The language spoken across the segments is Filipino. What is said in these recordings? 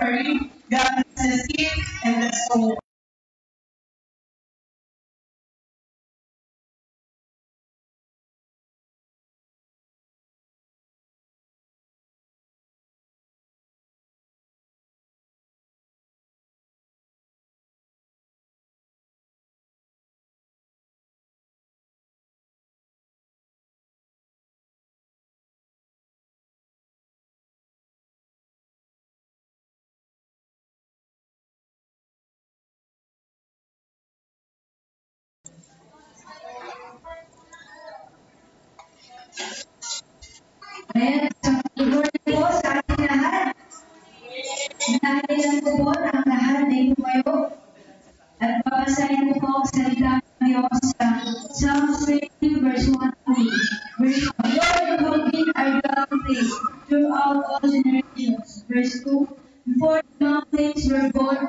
worry. God bless you, and let's go. Ayan, so good morning po sa ating lahat. Nanahilan ko po ang lahat na ito kayo at babasahin ko po ang salita ng Diyos sa Psalms 20 verse 1 to 3. Verse 1, Lord, you have been our dwelling place throughout all generations. Verse 2, before the mountains were born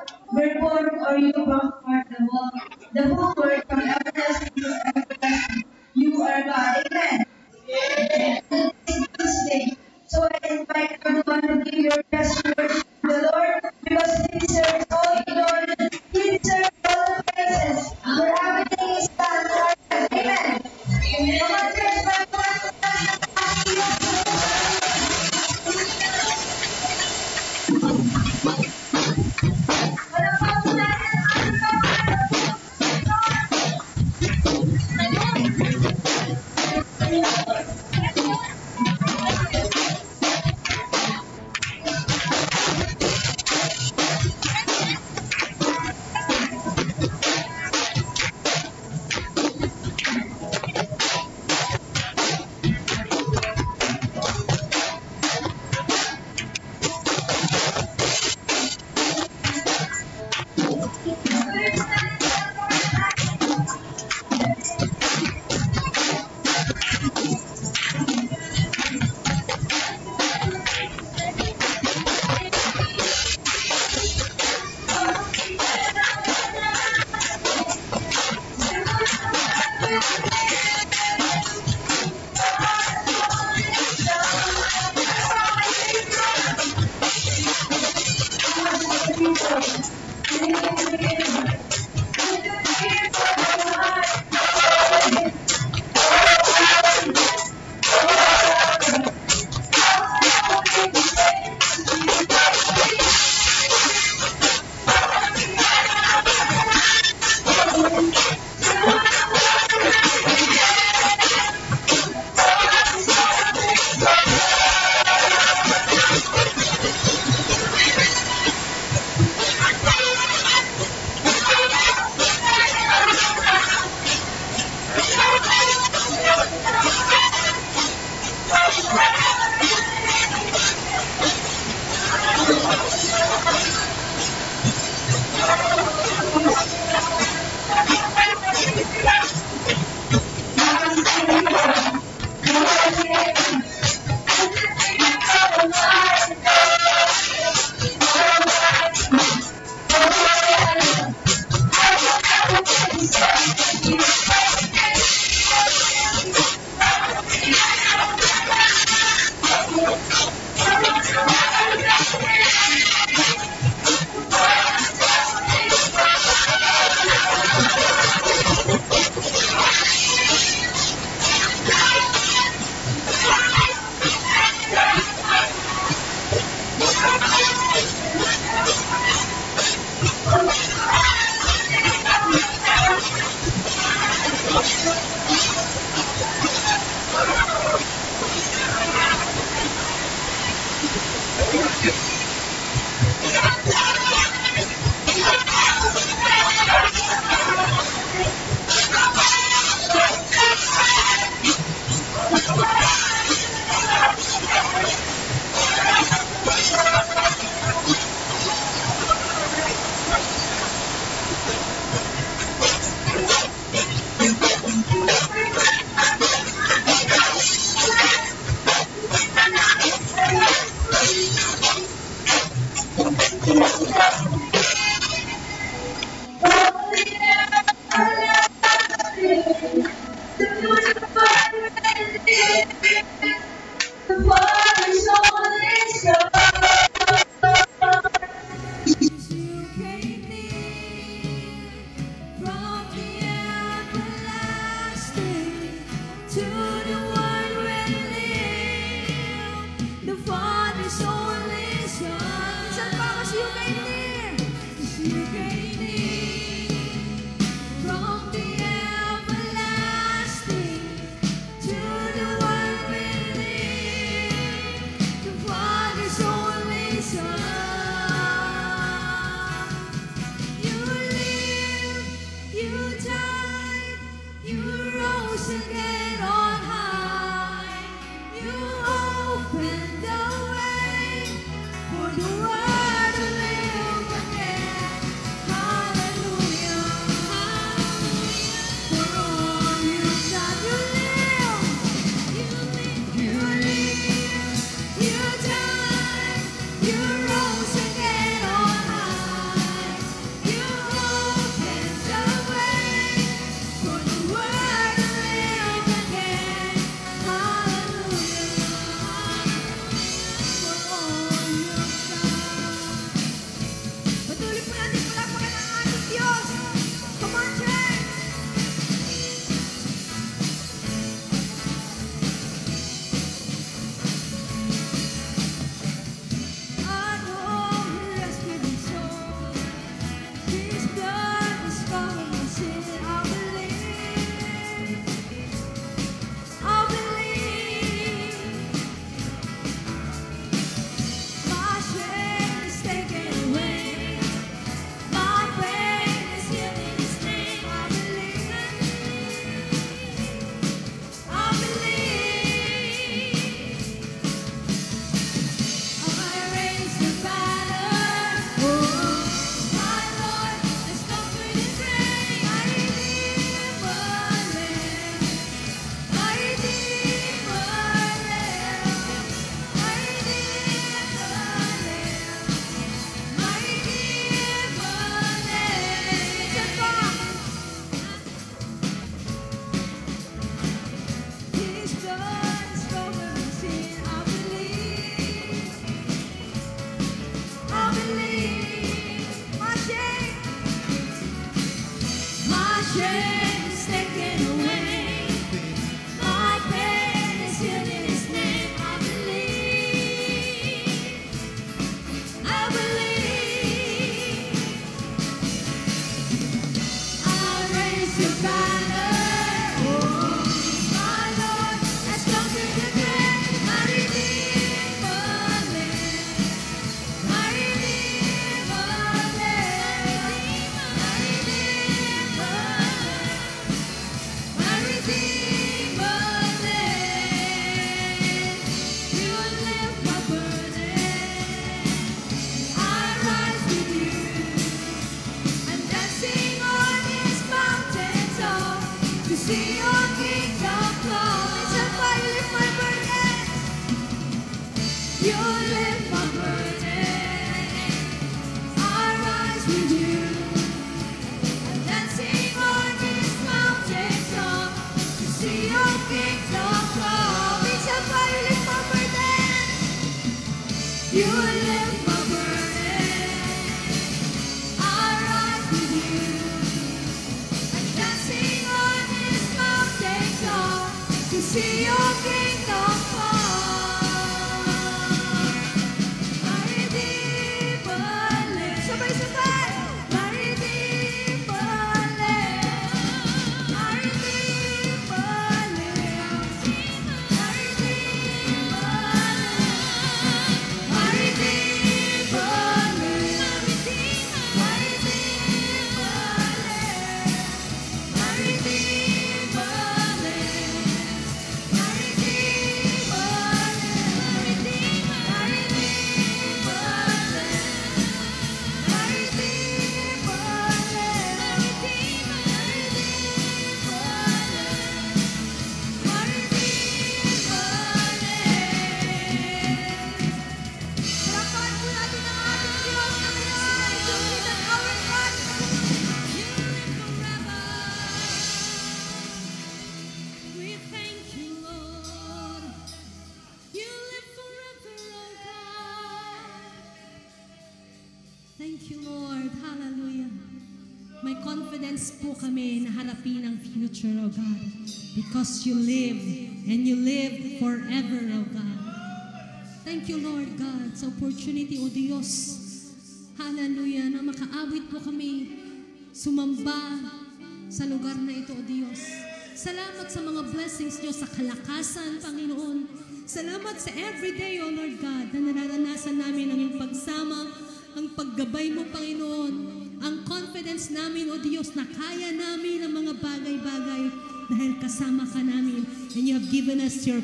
or you brought forth the whole world from everlasting to everlasting. You are God. Amen. This day. So I invite everyone to give your best to worship the Lord because He deserves all the glory. He deserves all the praises. For everything is done for us. Amen. Come on, church, shame is taken away. My pain is healed in His name. I believe. I believe. I'll raise your banner. My Lord has conquered the grave. My Redeemer lives. My Redeemer lives. My Redeemer lives. My Redeemer lives. You will lift my burden. I rise with you. I'm dancing on His mountain top to see your kingdom come. It's a fire, you lift my burden. You lift my burden. I rise with you. I'm dancing on His mountain top to see your kingdom come. It's a fire, you lift my burden. You lift my burden. I rise with you. I'm dancing on His mountain top to see your kingdom come. My Redeemer lives. Sabay-sabay. My Redeemer lives. My Redeemer lives. My Redeemer lives. My Redeemer lives. My Redeemer lives. My Redeemer lives. My Thank you, Lord. Hallelujah. May confidence po kami na harapin ang future, O God. Because you live and you live forever, O God. Thank you, Lord God, sa opportunity, O Diyos. Hallelujah, na makaawit po kami sumamba sa lugar na ito, O Diyos. Salamat sa mga blessings niyo sa kalakasan, Panginoon. Salamat sa everyday, O Lord God, na nararanasan namin ang iyong pagsama, ang paggabay mo, Panginoon, ang confidence namin, O Diyos, na kaya namin ang mga bagay-bagay dahil kasama ka namin. And you have given us your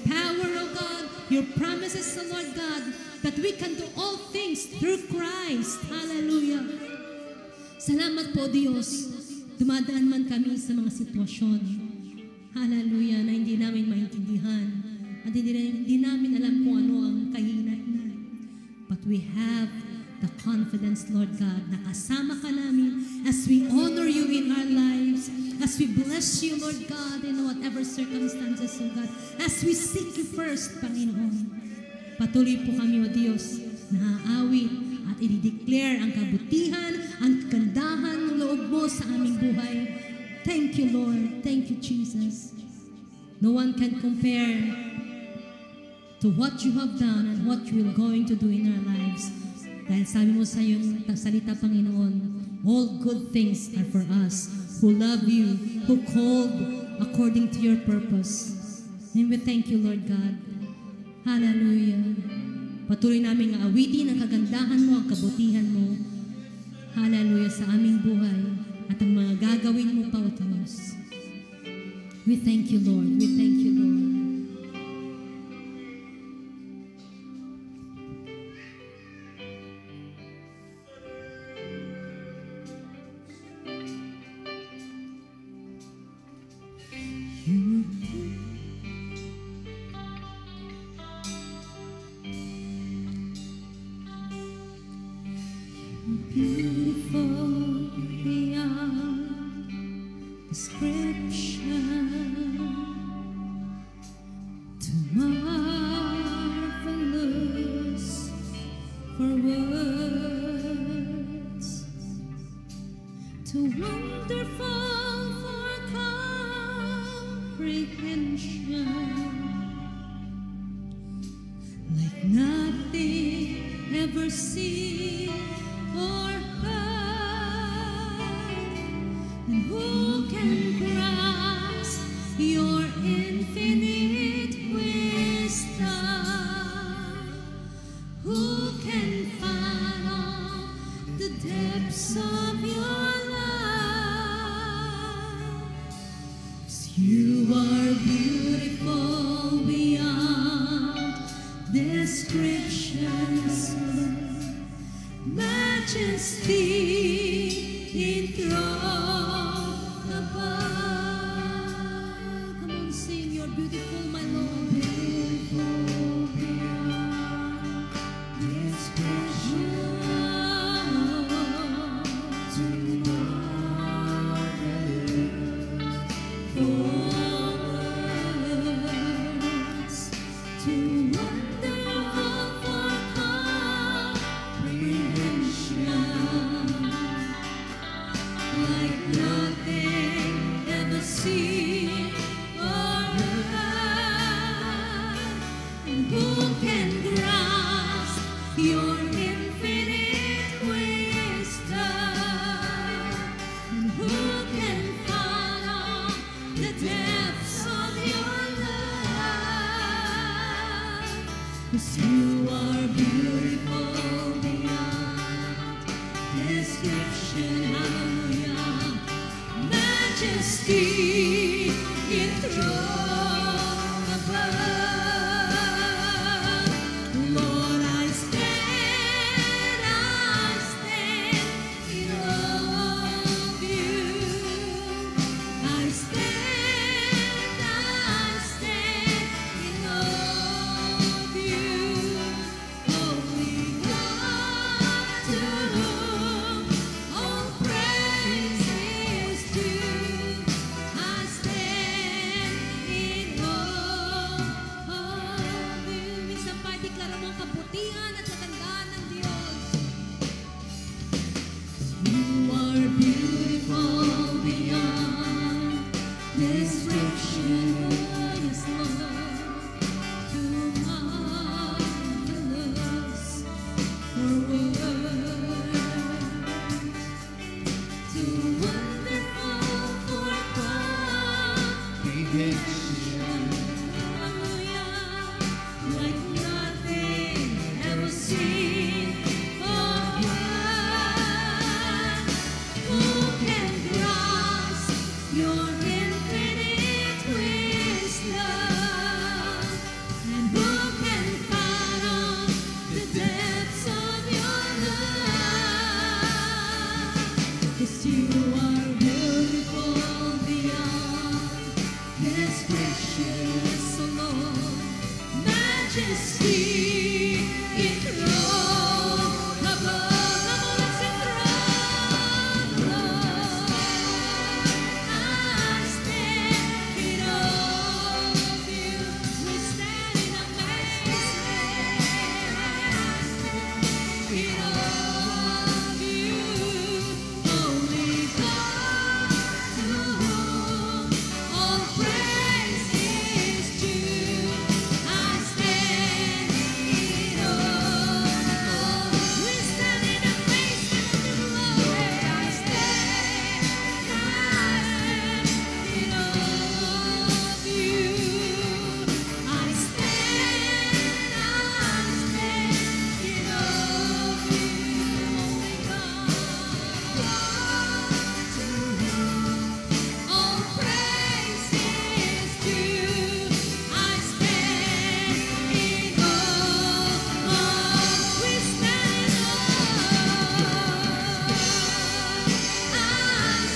power, O God, your promises, O Lord God, that we can do all things through Christ. Hallelujah. Salamat po, Diyos. Dumadaan man kami sa mga sitwasyon, hallelujah, na hindi namin maintindihan at hindi namin alam kung ano ang kahinaan. But we have the confidence, Lord God, na kasama ka namin as we honor you in our lives, as we bless you, Lord God, in whatever circumstances, Lord God, as we seek you first, Panginoon. Patuloy po kami, O Diyos, na aawit at i-declare ang kabutihan, ang kagandahan ng loob mo sa aming buhay. Thank you, Lord. Thank you, Jesus. No one can compare to what you have done and what you are going to do in our lives. Dahil sabi mo sa iyong salita, Panginoon, all good things are for us who love you, who called according to your purpose. And we thank you, Lord God. Hallelujah. Patuloy namin awitin ang kagandahan mo, ang kabutihan mo. Hallelujah, sa aming buhay at ang mga gagawin mo pa, O Diyos. We thank you, Lord. We thank you, Lord. Beautiful beyond description, too marvelous for words, too wonderful comprehension, like nothing ever seen or heard. And who can grasp your infinite wisdom? Who can fathom the depths of your love? 'Cause you are beautiful beyond descriptions, majesty enthroned above. Come on, sing, you're beautiful, my Lord. Beautiful beyond description, to marvelous for words, too wonderful for comprehension, like nothing ever seen or heard. And who can grasp your infinite wisdom? And who can fathom the depths of your love? 'Cause you are beautiful beyond description, hallelujah. Majesty enthroned above. Lord, I stand in awe of you. I stand in awe of you. Holy God, to whom all praise is due. I stand in awe of you. Minsan pa, deklara mo ang kabutihan at kagandaan ng Diyos. You are beautiful beyond description, yes, Lord. Too marvelous for words, too wonderful for comprehension. Hallelujah, like nothing ever seen or heard. Who can grasp your infinite wisdom? And who can fathom the depths of your love? 'Cause you are beautiful beyond description, yes, O Lord. Majesty enthroned above. Come on, let's enthrone the Lord. I stand in awe of you. We stand in amazement. In awe of you. Holy God, to whom all praise is due. I stand in awe. We stand in amazement of your glory. I stand in awe of you. I stand in awe of you. Holy God, to whom all praise is due. I stand in awe of. We stand in awe. I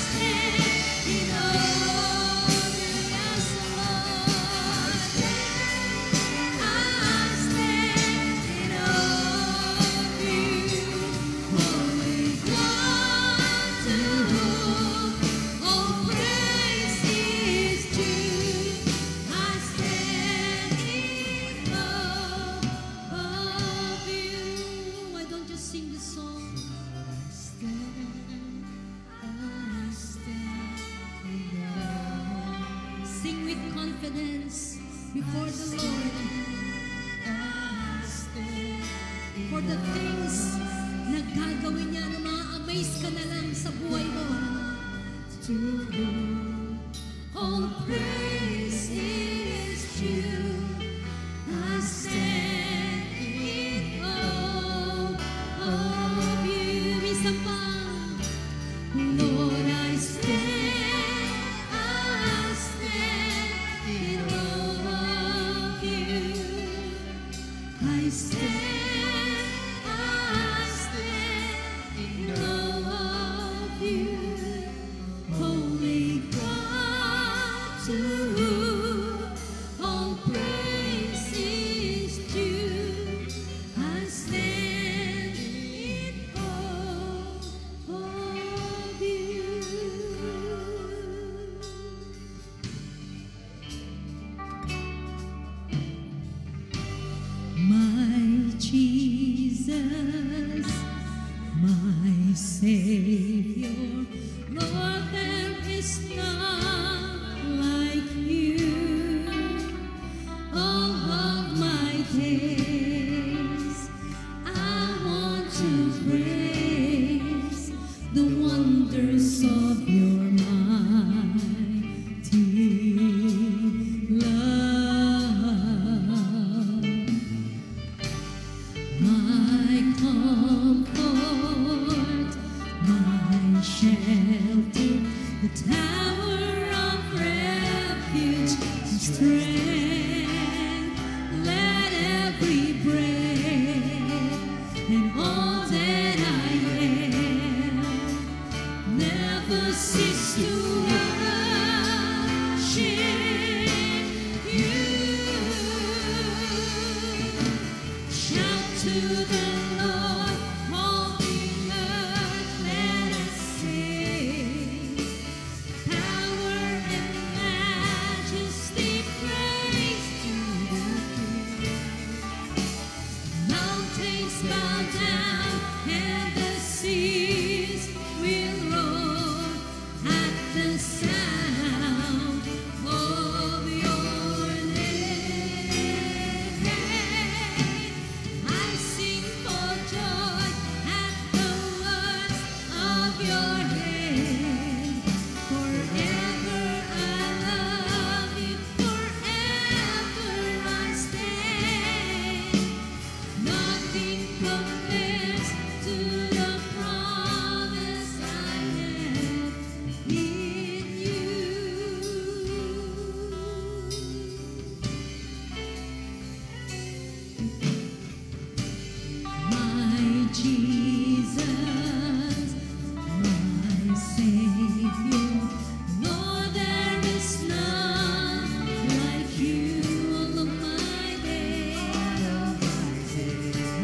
stand in awe of you, yes, Lord. I stand in awe of you. Holy God, to whom all praise is due. I stand in awe of you. Why don't you sing the song? I stand in awe. Sing with before the Lord for the things na gagawin niya, na ma-amaze ka na lang sa buhay mo. To all praise is due. I stand in awe of you. Minsan pa, Lord, I stand in awe of you. I stand in awe of you. Holy God, to whom all praise is due. I stand in awe of you. My Jesus, my Savior, Lord, there is none like you. All of my days, I want to praise the wonders of your mighty love. My comfort, my shelter, the tower of refuge and strength. Let every breath and all that I am never cease to worship you. Shout to the Lord, all the earth, let us sing. Power and majesty, praise to the King. Mountains bow down and the seas will roar at the sound of your name. I sing for joy at the words of your hand. Forever I love you, forever I stand. Nothing compares to the promise I have in you. My Jesus, my Savior, Lord, there is none like you. All of my days,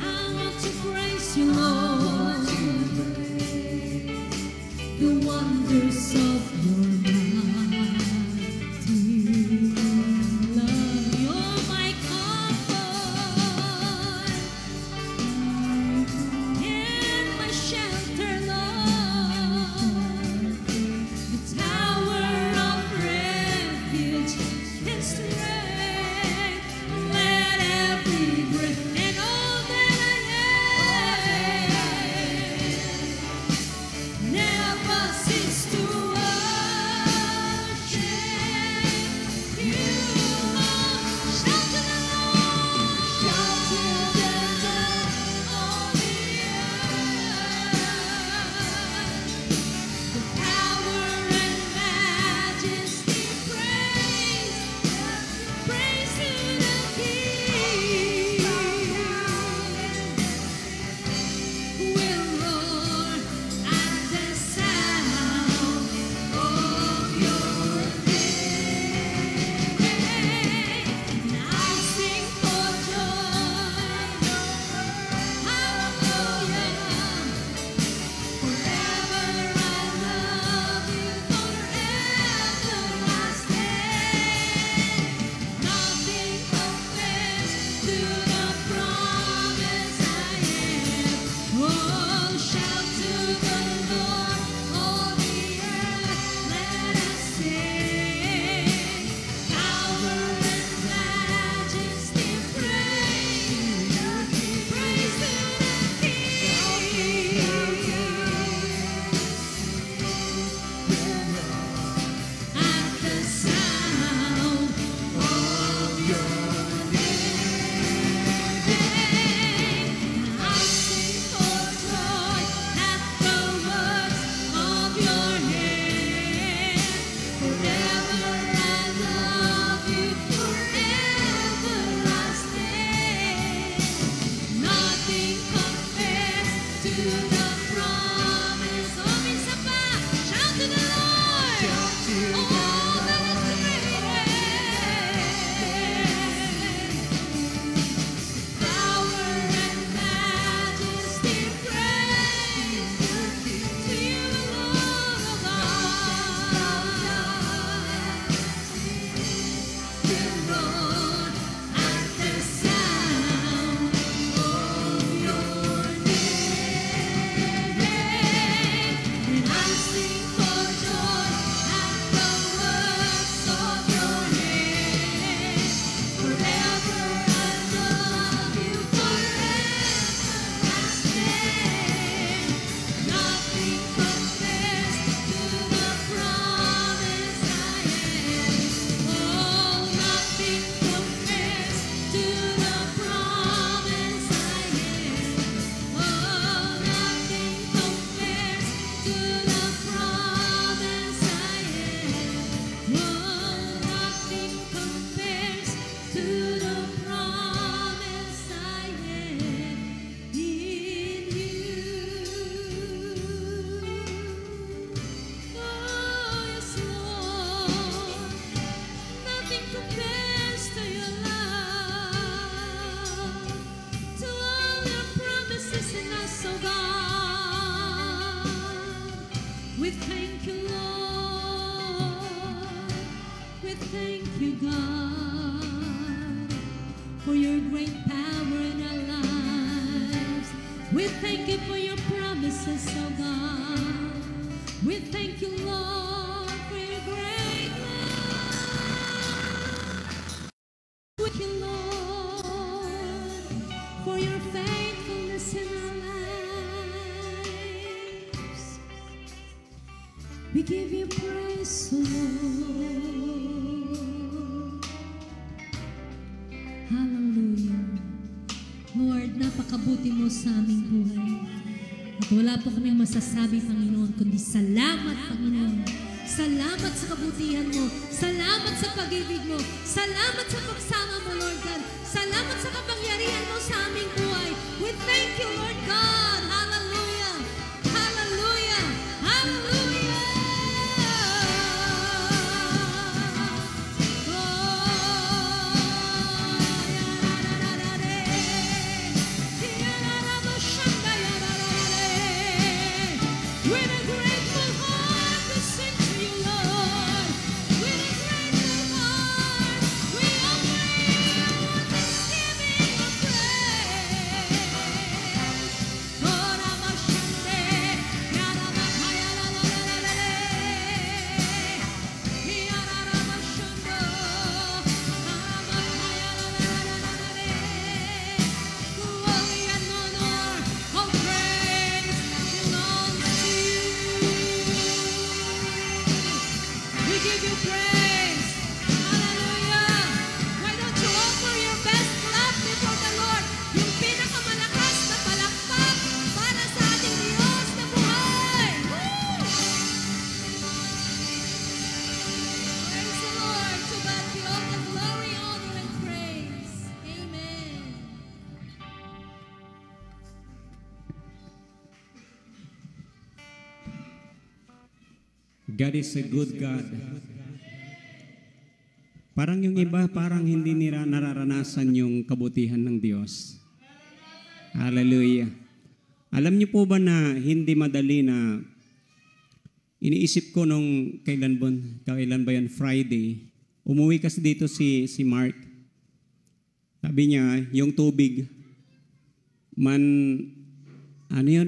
I want to praise you, Lord, the wonders of your mighty love. You're my comfort and my shelter. We give you praise, O Lord. Hallelujah. Lord, napakabuti mo sa aming buhay. At wala po kaming masasabi, Panginoon, kundi salamat, Panginoon. Salamat sa kabutihan mo. Salamat sa pag-ibig mo. Salamat sa pagsama mo, Lord God. Salamat sa kapangyarihan mo sa aming buhay. We thank you, Lord God. Hallelujah. Hallelujah. Hallelujah. God is a good God. Parang yung iba, parang hindi nila nararanasan yung kabutihan ng Diyos. Hallelujah. Alam niyo po ba na hindi madali na iniisip ko nung kailan ba yan? Friday. Umuwi kasi dito si Mark. Sabi niya, yung tubig,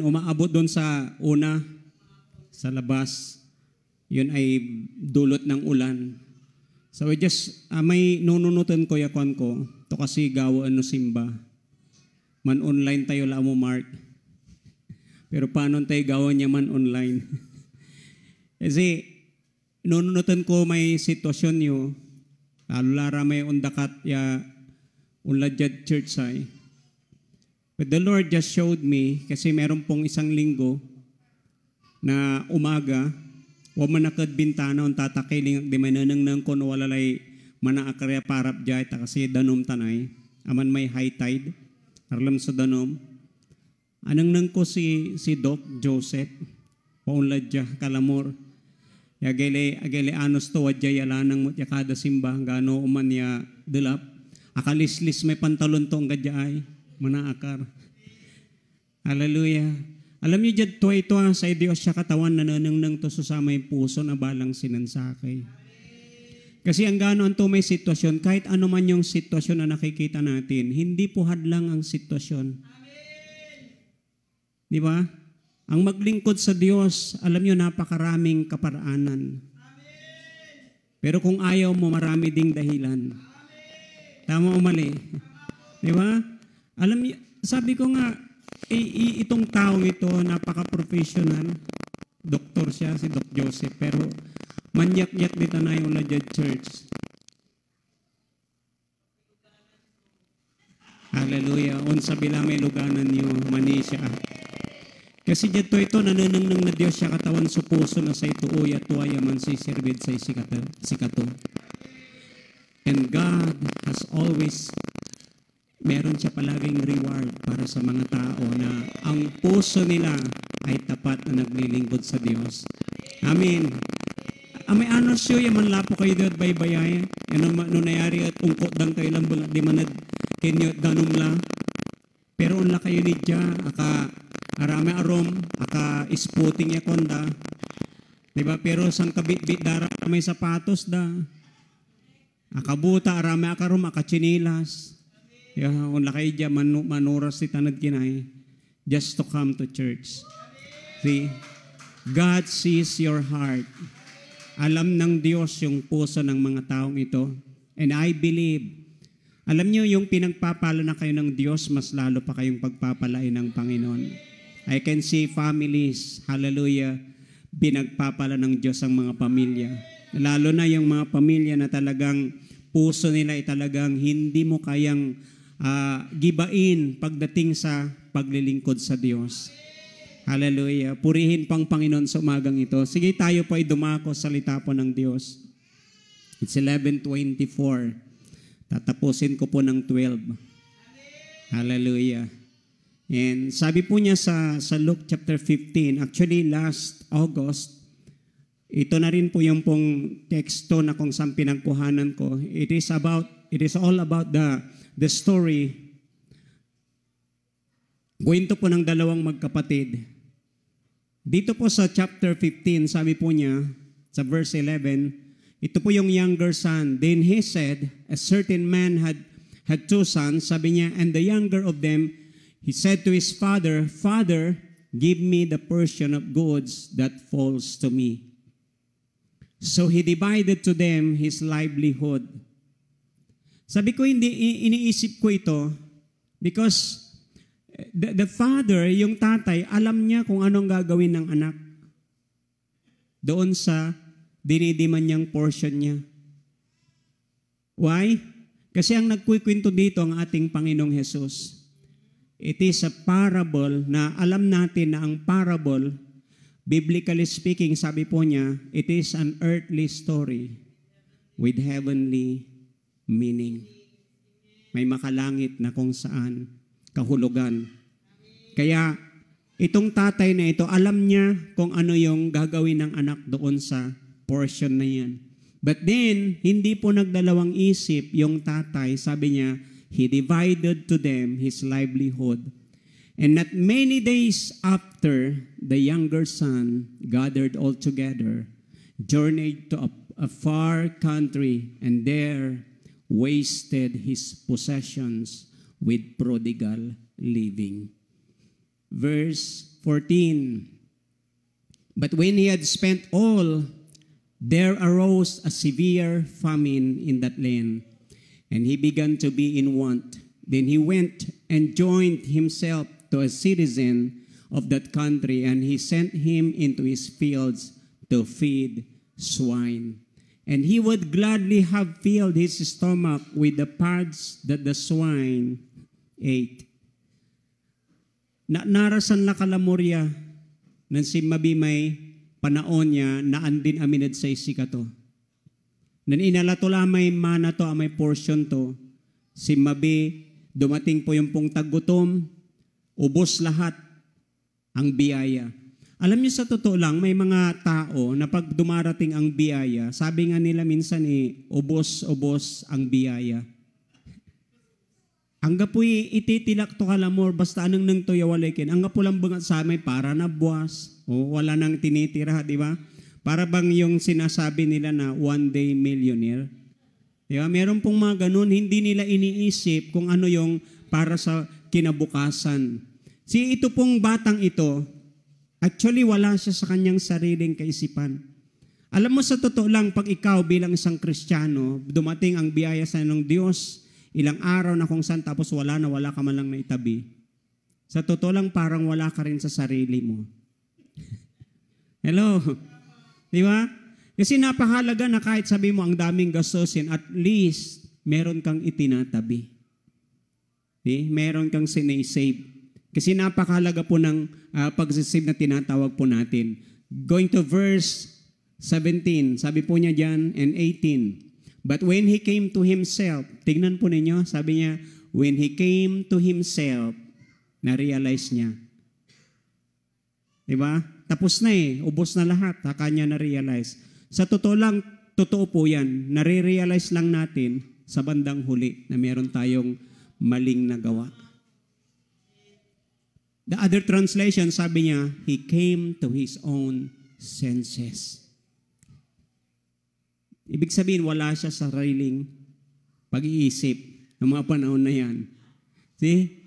umaabot doon sa sa labas. Yun ay dulot ng ulan. So I just, may nununutan ko yakon ko, to kasi gawaan no simba. Man online tayo la mo, Mark. Pero paano tayo gawan niya man online? Kasi nununutan ko may sitwasyon nyo, lara may undakat ya unladjad church ay. But the Lord just showed me, kasi meron pong isang linggo na umaga, wa man nakad bintana on tatakiling di mananang nang kono walalay manaakarya parap jay ta kasi danom tanay aman may high tide arlam sa danom Anang nang ko si Doc Joseph, paunladya, kalamor. Agele anos to, wadya yalanang mo kada simba, gano uman ya delap. Akalislis may pantalon to ang gadya ay, manaakar. Hallelujah. Alam niyo dyan, ito sa Diyos siya katawan na nanang to susama yung puso na balang sinansakay. Kasi ang gano'n to may sitwasyon, kahit ano man yung sitwasyon na nakikita natin, hindi po hadlang ang sitwasyon. Di ba? Ang maglingkod sa Diyos, alam niyo, napakaraming kaparaanan. Pero kung ayaw mo, marami ding dahilan. Tama o mali? Di ba? Alam niyo, sabi ko nga, itong taong ito, napaka-professional. Doktor siya, si Doc Joseph, pero manyak-yak dito na yung Lajad Church. Hallelujah. Unsa bila may luganan niyo, manisya. Kasi dito ito, nananang na Diyos siya katawan sa puso na sa ito, uya, tuwaya man si servid sa sikato. And God has always, meron siya palaging reward para sa mga tao na ang puso nila ay tapat na naglilingkod sa Diyos. Amen. May ano siyo, yaman lapo kayo doon baybayay. Ano nayari at ungkot dang kayo lang bula, di manad kinyo danum la. Pero unla kayo ni Diya, aka arame arom, aka isputing ya konda. Diba? Pero sang kabit-bit dara may sapatos da. Akabuta, arame akarom, akachinilas. Unla kayo Diya, manuras si tanad kinay. Just to come to church. See? God sees your heart. Alam ng Diyos yung puso ng mga taong ito. And I believe, alam niyo yung pinagpapala na kayo ng Diyos, mas lalo pa kayong pagpapalain ng Panginoon. I can see families, hallelujah, pinagpapala ng Diyos ang mga pamilya. Lalo na yung mga pamilya na talagang puso nila ay talagang hindi mo kayang gibain pagdating sa paglilingkod sa Diyos. Hallelujah. Purihin pang Panginoon sa umagang ito. Sige, tayo po ay dumako sa salita po ng Diyos. It's 11:24. Tatapusin ko po ng 12. Hallelujah. And sabi po niya sa Luke chapter 15, actually last August, ito na rin po yung pong teksto na kung saan pinagkuhanan ko. It is all about the story. Kwento po ng dalawang magkapatid. Dito po sa chapter 15, sabi po niya, sa verse 11, ito po yung younger son. Then he said, a certain man had two sons, sabi niya, and the younger of them, he said to his father, Father, give me the portion of goods that falls to me. So he divided to them his livelihood. Sabi ko, iniisip ko ito, because the father, yung tatay, alam niya kung anong gagawin ng anak doon sa dinidiman niyang portion niya. Why? Kasi ang nagkukwento dito ang ating Panginoong Jesus. It is a parable na alam natin na ang parable, biblically speaking, sabi po niya, it is an earthly story with heavenly meaning. May makalangit na kung saan kahulugan. Kaya itong tatay na ito, alam niya kung ano yung gagawin ng anak doon sa portion na yan. But then, hindi po nagdalawang isip yung tatay. Sabi niya, he divided to them his livelihood. And not many days after, the younger son gathered all together, journeyed to a far country, and there wasted his possessions with prodigal living. Verse 14, but when he had spent all, there arose a severe famine in that land, and he began to be in want. Then he went and joined himself to a citizen of that country, and he sent him into his fields to feed swine. And he would gladly have filled his stomach with the pods that the swine ate. Narasan na kalamorya ng si Mabi may panaon niya na andin aminad sa isikato. Nan inalato lamay mana to amay portion to. Si Mabi dumating po yung pong tagutom, ubos lahat ang biyaya. Alam niyo sa totoo lang, may mga tao na pag dumarating ang biyaya, sabi nga nila minsan ubos-ubos ang biyaya. Ang gapoy ititilak to kalamor, basta anong nang tuyawalikin. Ang gapulang bangat sa may para na buwas. O wala nang tinitira, di ba? Para bang yung sinasabi nila na one day millionaire. Di ba? Meron pong mga ganun, hindi nila iniisip kung ano yung para sa kinabukasan. Ito pong batang ito, actually wala siya sa kanyang sariling kaisipan. Alam mo sa totoo lang, pag ikaw bilang isang Kristiyano, dumating ang biyaya sa ng Diyos, ilang araw na kung saan tapos wala ka man lang na itabi. Sa totoo lang parang wala ka rin sa sarili mo. Hello? Di ba? Kasi napakahalaga na kahit sabi mo ang daming gastusin, at least meron kang itinatabi. Meron kang sinisave. Kasi napakahalaga po ng pagsisave na tinatawag po natin. Going to verse 17, sabi po niya dyan, and 18. But when he came to himself, tignan po ninyo, sabi niya, when he came to himself, na-realize niya. Diba? Tapos na ubos na lahat, saka niya na-realize. Sa totoo lang, totoo po yan. Nare-realize lang natin sa bandang huli na meron tayong maling nagawa. The other translation, sabi niya, he came to his own senses. Ibig sabihin, wala siya sa sariling pag-iisip ng mga panahon na yan. See?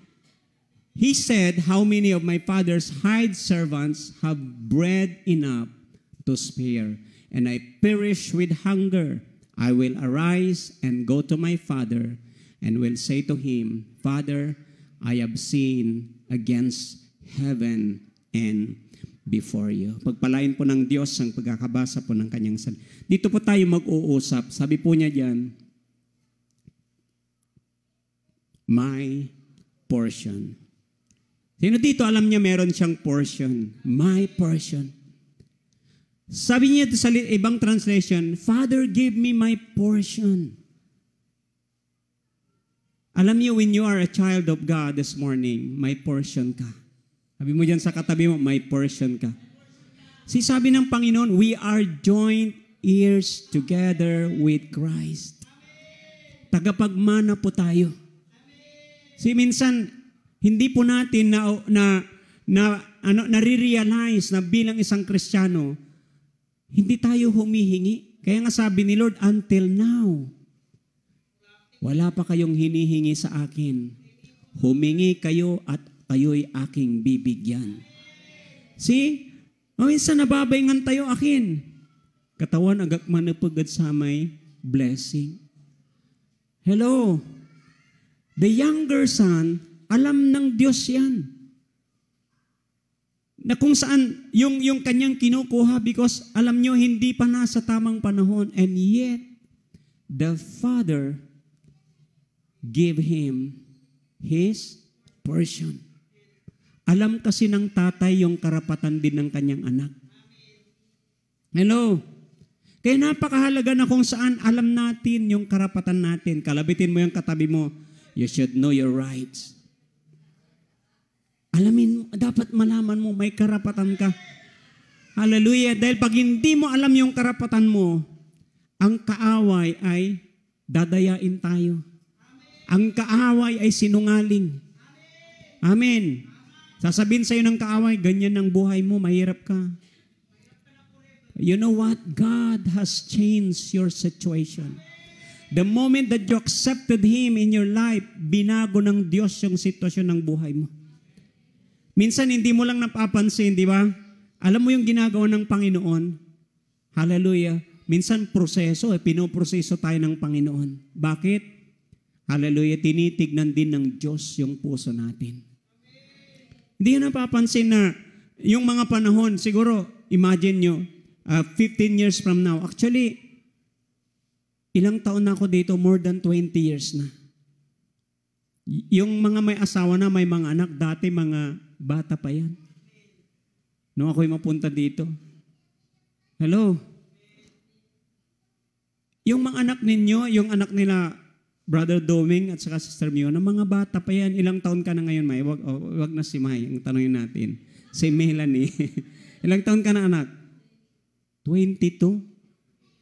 He said, how many of my father's hired servants have bread enough to spare, and I perish with hunger. I will arise and go to my father, and will say to him, Father, I have sinned against heaven and before you. Pagpalain po ng Diyos ang pagkakabasa po ng kanyang salita. Dito po tayo mag-uusap. Sabi po niya diyan, my portion. Sino dito alam niya meron siyang portion? My portion. Sabi niya sa ibang translation, Father, give me my portion. Alam niyo, when you are a child of God this morning, my portion ka. Sabi mo dyan sa katabi mo, may portion ka. Sabi ng Panginoon, we are joint heirs together with Christ. Tagapagmana po tayo. Minsan, hindi po natin nare-realize na bilang isang Kristiyano, hindi tayo humihingi. Kaya nga sabi ni Lord, until now, wala pa kayong hinihingi sa akin. Humingi kayo at kayo'y aking bibigyan. Minsan nababayngan tayo akin. Katawan agak manapagad sa may blessing. Hello. The younger son, alam ng Diyos yan. Na kung saan yung kanyang kinukuha because alam nyo hindi pa nasa tamang panahon, and yet the father gave him his portion. Alam kasi ng tatay yung karapatan din ng kanyang anak. Hello? Kaya napakahalaga na kung saan alam natin yung karapatan natin. Kalabitin mo yung katabi mo, you should know your rights. Alamin mo, dapat malaman mo, may karapatan ka. Hallelujah. Dahil pag hindi mo alam yung karapatan mo, ang kaaway ay dadayain tayo. Ang kaaway ay sinungaling. Amen. Sasabihin sa'yo ng kaaway, ganyan ang buhay mo, mahirap ka. You know what? God has changed your situation. The moment that you accepted Him in your life, binago ng Diyos yung sitwasyon ng buhay mo. Minsan hindi mo lang napapansin, di ba? Alam mo yung ginagawa ng Panginoon? Hallelujah. Minsan proseso, pinoproseso tayo ng Panginoon. Bakit? Hallelujah. Tinitignan din ng Diyos yung puso natin. Hindi nyo napapansin na yung mga panahon, siguro, imagine nyo, 15 years from now. Actually, ilang taon na ako dito? More than 20 years na. Yung mga may asawa na, may mga anak, dati mga bata pa yan. Nung ako'y mapunta dito. Hello? Yung mga anak ninyo, yung anak nila, Brother Doming at saka Sister Mio, na mga bata pa yan, ilang taon ka na ngayon, May? Wag na si May, ang tanongin natin. Si Melanie. Ilang taon ka na, anak? 22.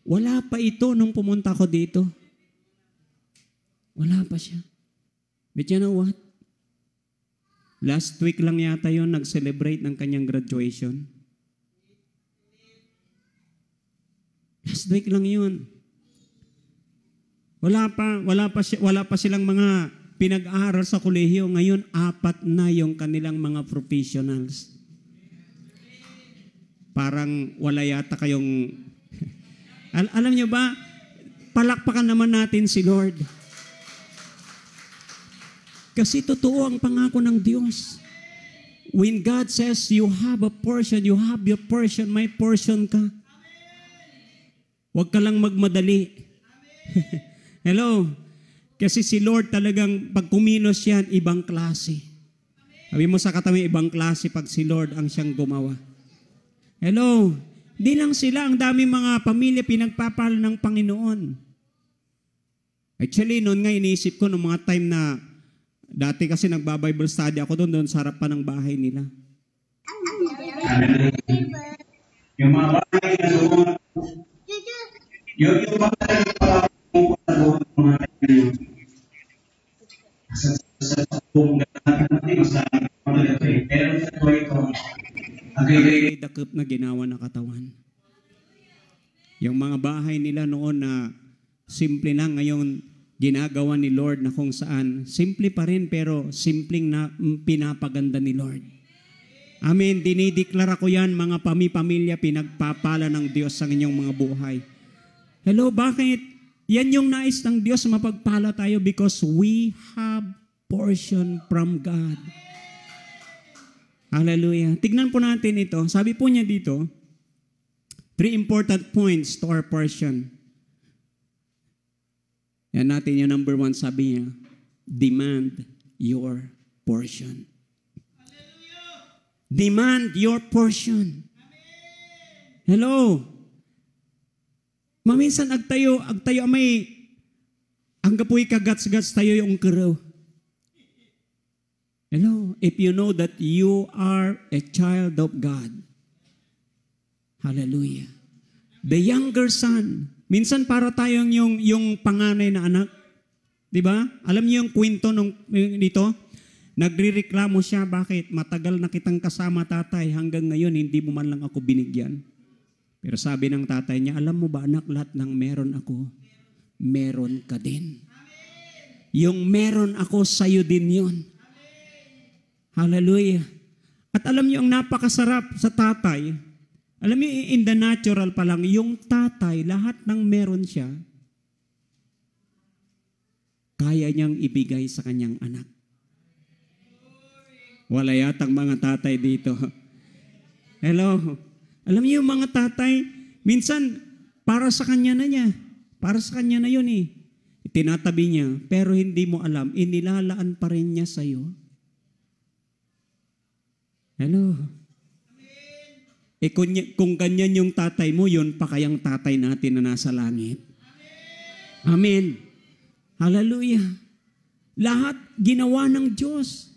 Wala pa ito nung pumunta ko dito. Wala pa siya. But you know what? Last week lang yata yon nag-celebrate ng kanyang graduation. Last week lang yun. Wala pa silang mga pinag-aaral sa kolehiyo. Ngayon, 4 na yung kanilang mga professionals. Parang wala yata kayong... Alam niyo ba, palakpakan naman natin si Lord. Kasi totoo ang pangako ng Diyos. When God says, you have a portion, you have your portion, may portion ka. Huwag ka lang magmadali. Hello? Kasi si Lord talagang pag kumilos yan, ibang klase. Sabi mo sa katabi, ibang klase pag si Lord ang siyang gumawa. Hello? Di lang sila, ang dami mga pamilya pinagpapala ng Panginoon. Actually, noon nga iniisip ko noong mga time na dati kasi nagba-Bible study ako doon sa harap pa ng bahay nila. Yung mga bahay na doon, yung bahay na mga sa buong natin, masarap ito eh. Pero ito, Agay dakip na ginawa na katawan. Yung mga bahay nila noon na simple lang, ngayon ginagawa ni Lord na kung saan simple pa rin pero simpleng na pinapaganda ni Lord. Amen. Dinideklara ko yan, mga pamilya, pinagpapala ng Diyos sa inyong mga buhay. Hello, bakit? Yan yung nais ng Diyos, mapagpala tayo because we have portion from God. Hallelujah. Tignan po natin ito. Sabi po niya dito, 3 important points to our portion. Yan natin yung number 1, sabi niya, demand your portion. Demand your portion. Hello. Maminsan agtayo may anggapoy kagats-gats tayo yung karaw. Hello, if you know that you are a child of God. Hallelujah. The younger son. Minsan para tayong yung panganay na anak. 'Di ba? Alam niyo yung kwento dito? Nagrereklamo siya, bakit? Matagal na kitang kasama, tatay, hanggang ngayon hindi mo man lang ako binigyan. Pero sabi ng tatay niya, alam mo ba anak, lahat ng meron ako, meron ka din. Yung meron ako, sa'yo din yun. Hallelujah. At alam niyo, ang napakasarap sa tatay, alam niyo, in the natural pa lang, yung tatay, lahat ng meron siya, kaya niyang ibigay sa kanyang anak. Wala yatang mga tatay dito. Hello. Alam niyo yung mga tatay, minsan para sa kanya na niya. Para sa kanya na yun eh. Itinatabi niya, pero hindi mo alam, inilalaan pa rin niya sa'yo. Hello. Kung ganyan yung tatay mo, yun pa kayang tatay natin na nasa langit. Amen. Hallelujah. Lahat ginawa ng Diyos.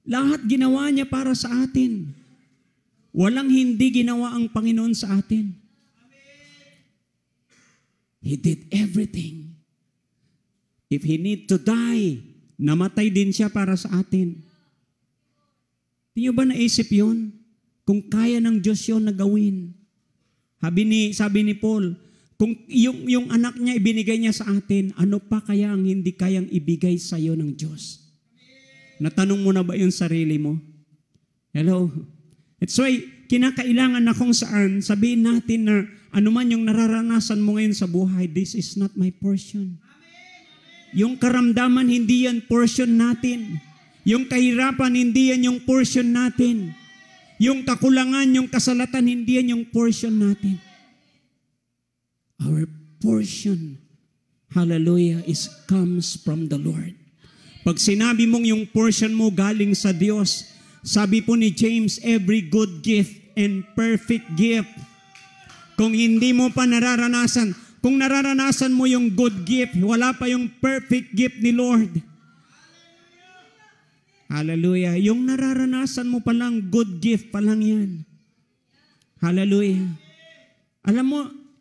Lahat ginawa niya para sa atin. Walang hindi ginawa ang Panginoon sa atin. He did everything. If He need to die, namatay din siya para sa atin. Di nyo ba naisip yun? Kung kaya ng Diyos yun na gawin. Sabi ni Paul, kung yung anak niya ibinigay niya sa atin, ano pa kaya ang hindi kayang ibigay sa iyo ng Diyos? Natanong mo na ba yung sarili mo? Hello? It's why, kinakailangan na kung saan, sabihin natin na anuman yung nararanasan mo ngayon sa buhay, this is not my portion. Yung karamdaman, hindi yan portion natin. Yung kahirapan, hindi yan yung portion natin. Yung kakulangan, yung kasalatan, hindi yan yung portion natin. Our portion, hallelujah, comes from the Lord. Pag sinabi mong yung portion mo galing sa Diyos, sabi po ni James, every good gift and perfect gift. Kung hindi mo pa nararanasan, kung nararanasan mo yung good gift, wala pa yung perfect gift ni Lord. Hallelujah. Yung nararanasan mo palang, good gift pa lang yan. Hallelujah. Alam mo,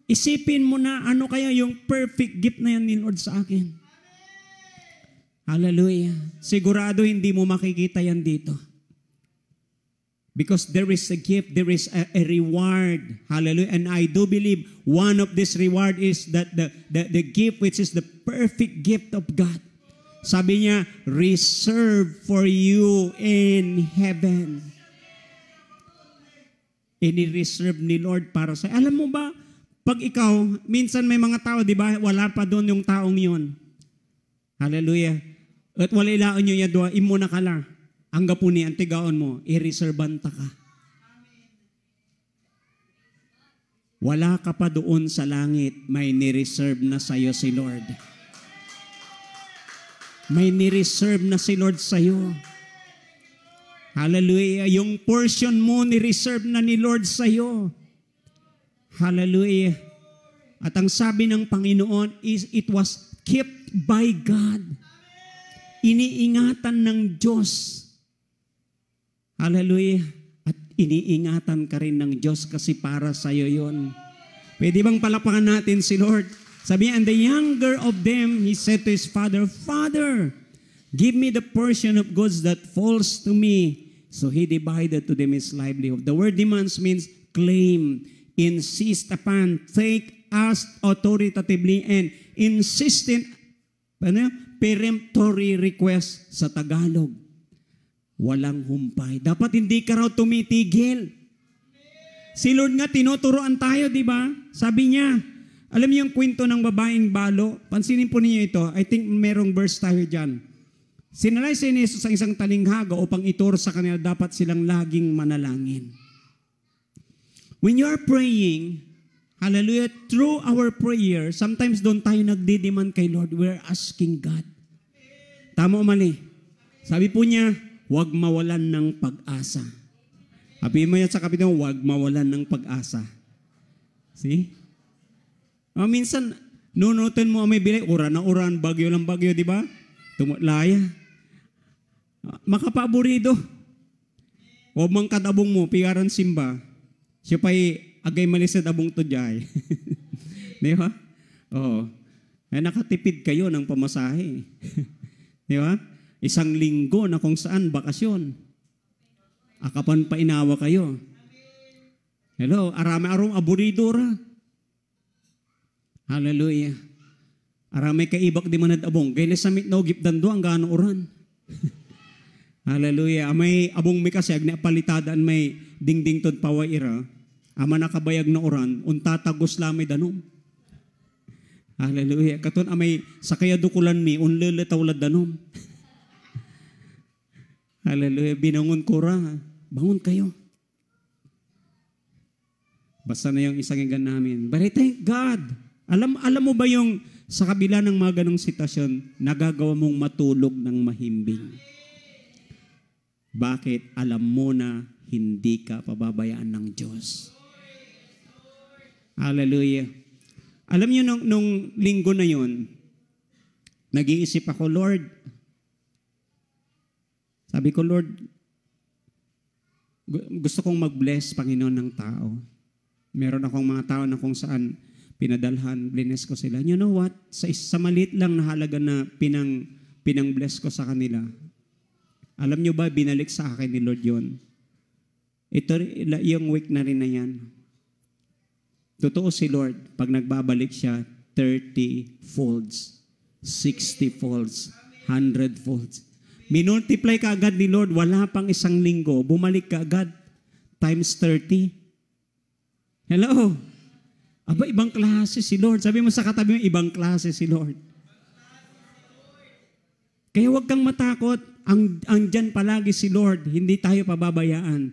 isipin mo na ano kaya yung perfect gift na yan ni Lord sa akin. Hallelujah. Sigurado hindi mo makikita yan dito. Because there is a gift, there is a reward. Hallelujah. And I do believe one of this reward is that the gift which is the perfect gift of God. Sabi niya, reserved for you in heaven. Ini-reserve ni Lord para sa. Alam mo ba, pag ikaw, minsan may mga tao, di ba, wala pa doon yung taong yon. Hallelujah. At wala ilaon nyo yadwa, imo na kala. Ang gapuni, ang tigaon mo, i-reservanta ka. Wala ka pa doon sa langit, may ni-reserve na sa'yo si Lord. May ni-reserve na si Lord sa'yo. Hallelujah. Yung portion mo, ni-reserve na ni Lord sa'yo. Hallelujah. At ang sabi ng Panginoon is, it was kept by God. Iniingatan ng Diyos. Hallelujah. At iniingatan ka rin ng Diyos kasi para sa'yo yon. Pwede bang palapakan natin si Lord? Sabi niya, and the younger of them, he said to his father, Father, give me the portion of goods that falls to me. So he divided to them his livelihood. The word demands means claim, insist upon, take, ask authoritatively, and insistent, peremptory request sa Tagalog. Walang humpay. Dapat hindi ka raw tumitigil. Si Lord nga, tinuturoan tayo, di ba? Sabi niya, alam niyo yung kwento ng babaeng balo? Pansinin po ninyo ito. I think merong verse tayo dyan. Sinalay si Jesus ang isang talinghaga upang ituro sa kanila dapat silang laging manalangin. When you are praying, hallelujah, through our prayer, sometimes doon tayo nagdidiman kay Lord. We're asking God. Tama o mali? Sabi po niya, huwag mawalan ng pag-asa. Sabi mo yan sa kapitong, huwag mawalan ng pag-asa. See? Minsan, nunutin mo may bilay, uran na uran, bagyo lang bagyo, di ba? Laya. Makapaburido. Huwag mang kadabong mo, piyaran simba. Siya pa'y agay malisad abong tudjay. Di ba? Oo. Nakatipid kayo ng pamasahe. Di ba? Isang linggo na kung saan bakasyon. Akapan pa inawa kayo. Hello, arami-arong aburido ra. Hallelujah. Aramay kaibak di manad abong. Gayla samit no gipdan do ang gaano oran. Hallelujah. Amay abong mi kasi agna palitadaan may dingding tod paway ira. Ama nakabayag na oran, untatagos lamay danom. Hallelujah. Katon amay sakaya dukulan mi, unlele tawlad danom. Hallelujah. Binangon ko ra. Bangon kayo. Basta na yung isang igan namin. But I thank God. Alam mo ba yung sa kabila ng mga ganong sitwasyon, nagagawa mong matulog ng mahimbing? Bakit? Alam mo na hindi ka pababayaan ng Diyos. Hallelujah. Alam niyo nung linggo na yon, nag-iisip ako, Lord, sabi ko, Lord, gusto kong mag-bless, Panginoon, ng tao. Meron akong mga tao na kung saan pinadalhan, bless ko sila. You know what? Sa maliit lang na halaga na pinang-bless ko sa kanila. Alam nyo ba, binalik sa akin ni Lord yun. Ito, yung week na rin na yan. Totoo si Lord, pag nagbabalik siya, 30 folds, 60 folds, 100 folds. Minultiply ka agad ni Lord, wala pang isang linggo, bumalik ka agad, times 30. Hello? Aba, ibang klase si Lord. Sabi mo sa katabi mo, ibang klase si Lord. Kaya huwag kang matakot. Andyan palagi si Lord. Hindi tayo pababayaan.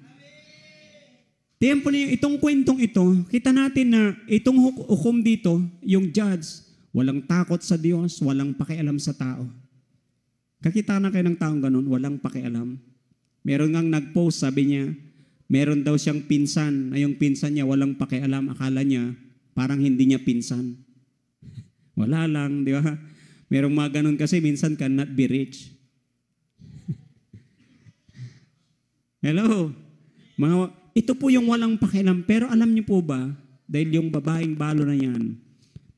Tiempo na itong kwentong ito, kita natin na itong hukom dito, yung judge, walang takot sa Diyos, walang pakialam sa tao. Kakita na kayo ng taong ganun, walang pakialam. Meron ngang nag-post, sabi niya, meron daw siyang pinsan, na yung pinsan niya walang pakialam, akala niya, parang hindi niya pinsan. Wala lang, di ba? Merong mga ganun kasi minsan cannot be rich. Hello? Ito po yung walang pakialam. Pero alam niyo po ba, dahil yung babaeng balo na yan,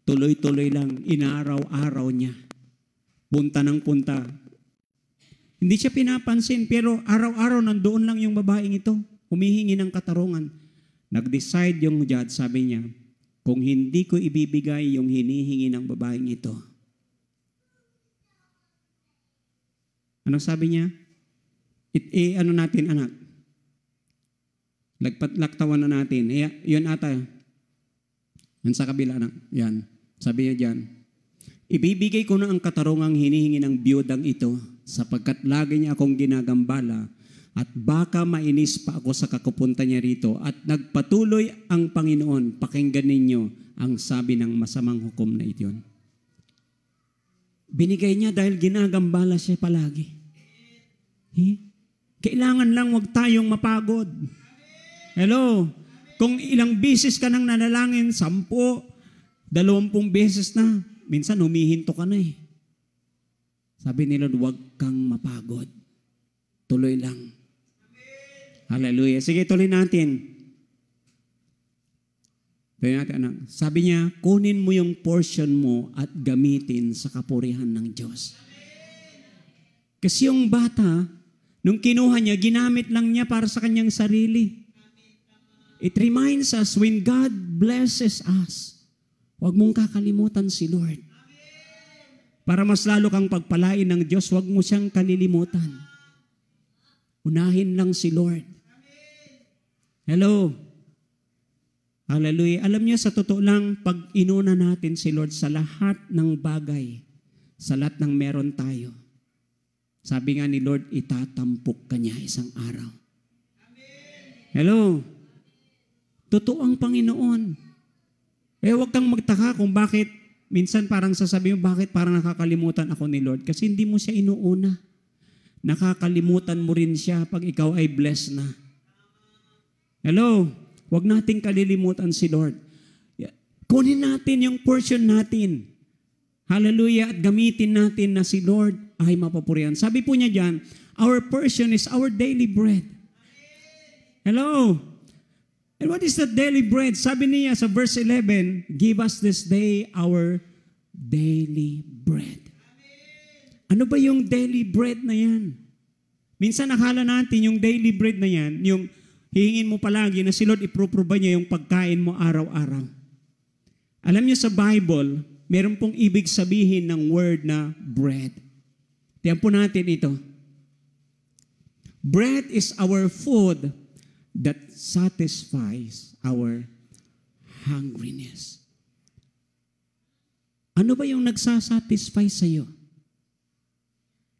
tuloy-tuloy lang, inaraw-araw niya. Punta ng punta. Hindi siya pinapansin, pero araw-araw nandoon lang yung babaeng ito. Humihingi ng katarungan. Nag-decide yung judge, sabi niya, kung hindi ko ibibigay yung hinihingi ng babaeng ito. Anong sabi niya? Ano natin, anak? Laktawan na natin. Yun ata. Yan sa kabila, anak. Yan. Sabi niya dyan, ibibigay ko na ang katarungang hinihingi ng biyudang ito sapagkat lagi niya akong ginagambala at baka mainis pa ako sa kakupunta niya rito at nagpatuloy ang Panginoon. Pakinggan ninyo ang sabi ng masamang hukom na ito. Binigay niya dahil ginagambala siya palagi. Kailangan lang wag tayong mapagod. Hello? Kung ilang beses ka nang nanalangin, 10, 20 beses na, minsan humihinto ka na eh. Sabi ni Lord, huwag kang mapagod. Tuloy lang. Hallelujah. Sige, tuloy natin. Tuloy natin, anak. Sabi niya, kunin mo yung portion mo at gamitin sa kapurihan ng Diyos. Kasi yung bata, nung kinuha niya, ginamit lang niya para sa kanyang sarili. It reminds us, when God blesses us, huwag mong kakalimutan si Lord. Para mas lalo kang pagpalain ng Diyos, huwag mo siyang kalilimutan. Unahin lang si Lord. Hello? Hallelujah. Alam niyo, sa totoo lang, pag inuna natin si Lord sa lahat ng bagay, sa lahat ng meron tayo, sabi nga ni Lord, itatampok ka niya isang araw. Hello? Totoo ang Panginoon. Huwag kang magtaka kung bakit minsan parang sasabihin mo, bakit parang nakakalimutan ako ni Lord? Kasi hindi mo siya inuuna. Nakakalimutan mo rin siya pag ikaw ay blessed na. Hello? Huwag nating kalilimutan si Lord. Kunin natin yung portion natin. Hallelujah. At gamitin natin na si Lord ay mapapurihan. Sabi po niya dyan, our portion is our daily bread. Hello? And what is the daily bread? Sabi niya sa verse 11, give us this day our daily bread. Ano ba yung daily bread na yan? Minsan nakala natin yung daily bread na yan, yung hihingin mo palagi na si Lord ipro-provide niya yung pagkain mo araw-araw. Alam niyo sa Bible, meron pong ibig sabihin ng word na bread. Tiyan po natin ito. Bread is our food that satisfies our hungriness. Ano ba yung nagsasatisfy sa iyo?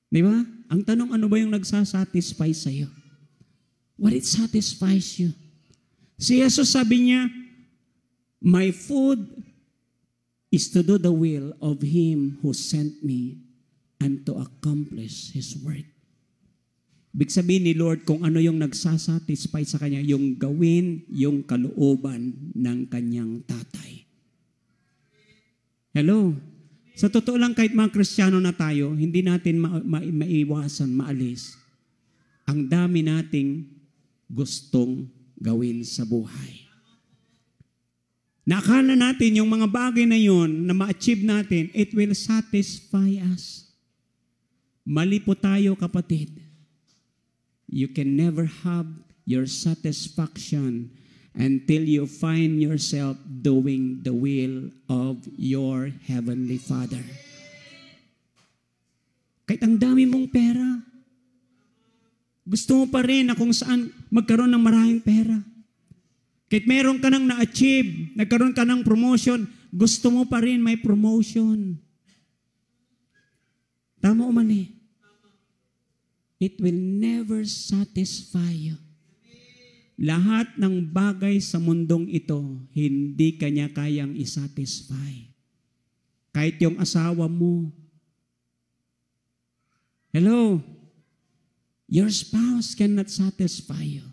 Di ba? Ang tanong, ano ba yung nagsasatisfy sa iyo? What it satisfies you? Si Jesus sabi niya, my food is to do the will of Him who sent me and to accomplish His work. Big sabihin ni Lord kung ano yung nagsasatisfy sa Kanya, yung gawin yung kalooban ng Kanyang tatay. Hello? Sa totoo lang, kahit mga Kristiyano na tayo, hindi natin maiwasan, maalis. Ang dami nating gustong gawin sa buhay. Nakala natin yung mga bagay na yun na ma-achieve natin, it will satisfy us. Mali po tayo, kapatid. You can never have your satisfaction until you find yourself doing the will of your Heavenly Father. Kahit ang dami mong pera, gusto mo pa rin na kung saan magkaroon ng maraming pera. Kahit meron ka nang na-achieve, nagkaroon ka ng promotion, gusto mo pa rin may promotion. Tama o mali? It will never satisfy you. Lahat ng bagay sa mundong ito, hindi kanya kayang isatisfy. Kahit yung asawa mo. Hello? Your spouse cannot satisfy you.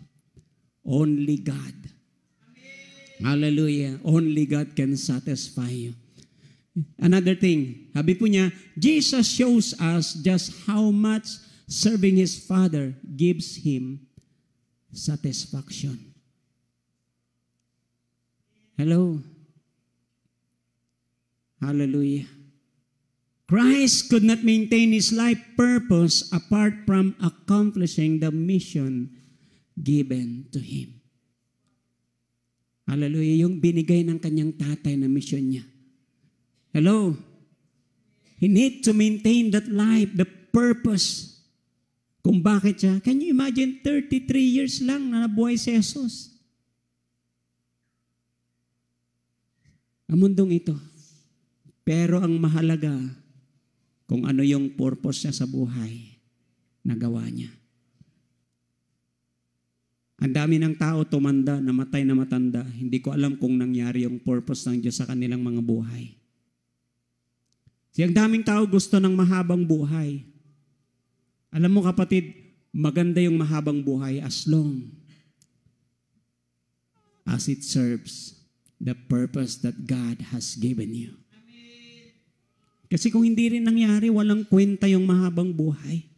Only God. Hallelujah. Only God can satisfy you. Another thing, sabi po niya, Jesus shows us just how much serving His Father gives Him satisfaction. Hello? Hallelujah. Christ could not maintain His life purpose apart from accomplishing the mission given to Him. Hallelujah. Yung binigay ng kanyang tatay na mission niya. Hello? He need to maintain that life, the purpose. Kung bakit siya. Can you imagine 33 years lang na nabuhay si Jesus? Ang mundong ito. Pero ang mahalaga, kung ano yung purpose niya sa buhay, nagawa niya. Ang dami ng tao tumanda, namatay na matanda. Hindi ko alam kung nangyari yung purpose ng Diyos sa kanilang mga buhay. Siyang daming tao gusto ng mahabang buhay. Alam mo kapatid, maganda yung mahabang buhay as long as it serves the purpose that God has given you. Kasi kung hindi rin nangyari, walang kwenta yung mahabang buhay.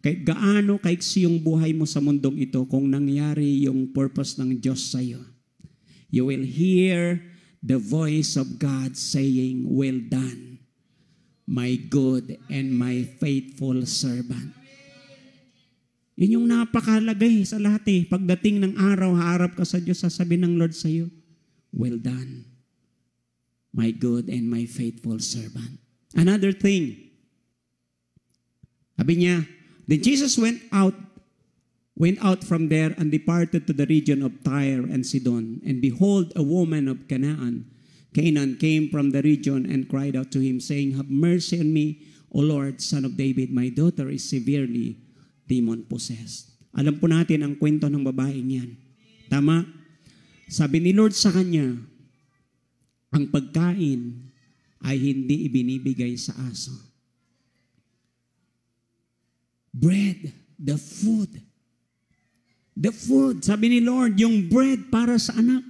Kahit gaano kaiksi yung buhay mo sa mundong ito, kung nangyari yung purpose ng Diyos sa iyo, you will hear the voice of God saying, "Well done, my good and my faithful servant." Yun yung napakalagay sa lahat eh. Pagdating ng araw, haharap ka sa Diyos, sasabihin ng Lord sa iyo, "Well done, my good and my faithful servant." Another thing, sabi niya, then Jesus went out from there and departed to the region of Tyre and Sidon. And behold, a woman of Canaan came from the region and cried out to him, saying, "Have mercy on me, O Lord, Son of David. My daughter is severely demon-possessed." Alam po natin ang kwento ng babaeng yan. Tama? Sabi ni Lord sa kanya, ang pagkain ay hindi ibinibigay sa aso. Bread, the food. The food, sabi ni Lord, yung bread para sa anak.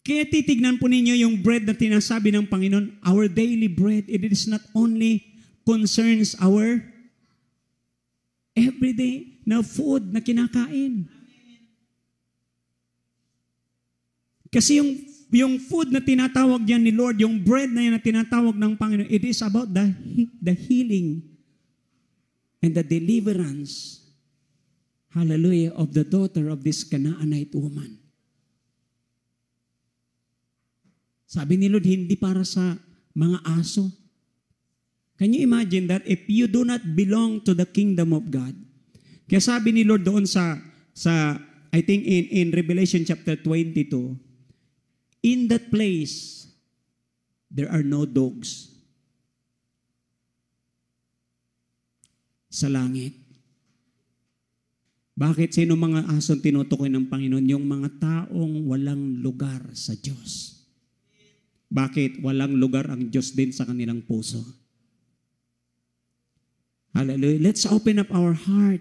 Kaya titignan po ninyo yung bread na tinasabi ng Panginoon, our daily bread, it is not only concerns our everyday na food na kinakain. Kasi yung food na tinatawag diyan ni Lord, yung bread na yan na tinatawag ng Panginoon, it is about the healing and the deliverance, hallelujah, of the daughter of this Canaanite woman. Sabi ni Lord, hindi para sa mga aso. Can you imagine that if you do not belong to the kingdom of God? Kaya sabi ni Lord doon sa I think in Revelation chapter 22, in that place, there are no dogs sa langit. Bakit? Sino mga asong tinutukoy ng Panginoon? Yung mga taong walang lugar sa Diyos. Bakit? Walang lugar ang Diyos din sa kanilang puso. Hallelujah. Let's open up our heart.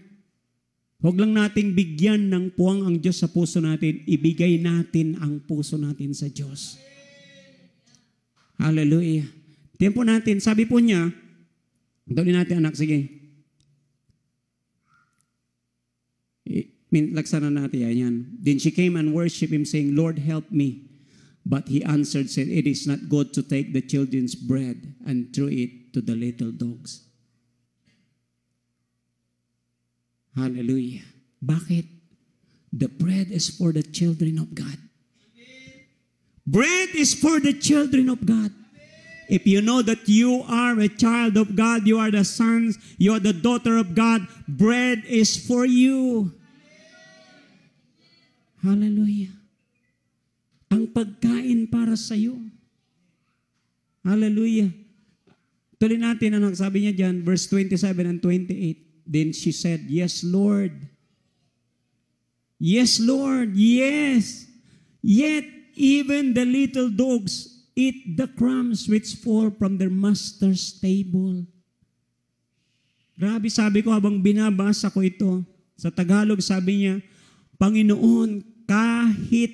Huwag lang nating bigyan ng puwang ang Diyos sa puso natin. Ibigay natin ang puso natin sa Diyos. Hallelujah. Tempo natin. Sabi po niya, gawin natin anak, sige. Laksana natin yan. Then she came and worshiped him saying, "Lord, help me." But he answered, said, "It is not good to take the children's bread and throw it to the little dogs." Hallelujah. Bakit? The bread is for the children of God. Bread is for the children of God. If you know that you are a child of God, you are the sons, you are the daughter of God, bread is for you. Hallelujah. Ang pagkain para sa iyo. Hallelujah. Tuloy natin ang sabi niya dyan, verse 27 and 28. Then she said, "Yes, Lord. Yes, Lord. Yes. Yet even the little dogs eat the crumbs which fall from their master's table." Grabe, sabi ko habang binabasa ko ito. Sa Tagalog sabi niya, Panginoon, kahit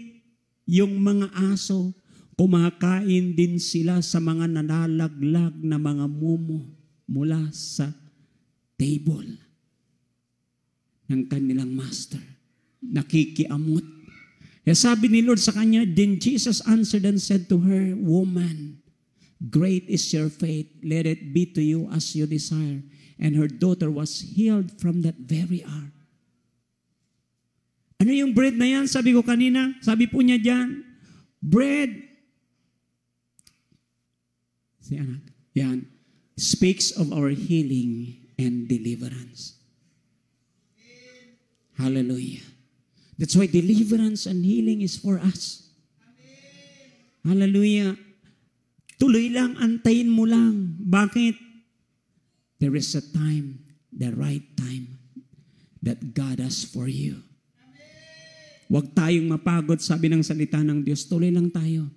yung mga aso, kumakain din sila sa mga nalalaglag na mga mumo mula sa table. ng kanilang master. Nakikiamot. Kaya sabi ni Lord sa kanya, then Jesus answered and said to her, Woman, great is your faith. Let it be to you as you desire. And her daughter was healed from that very hour. Ano yung bread na yan? Sabi ko kanina, sabi po niya dyan, bread. Si anak, yan, speaks of our healing and deliverance. Hallelujah. That's why deliverance and healing is for us. Hallelujah. Tuloy lang, antayin mo lang. Bakit? There is a time, the right time, that God has for you. Huwag tayong mapagod, sabi ng salita ng Diyos. Tuloy lang tayo.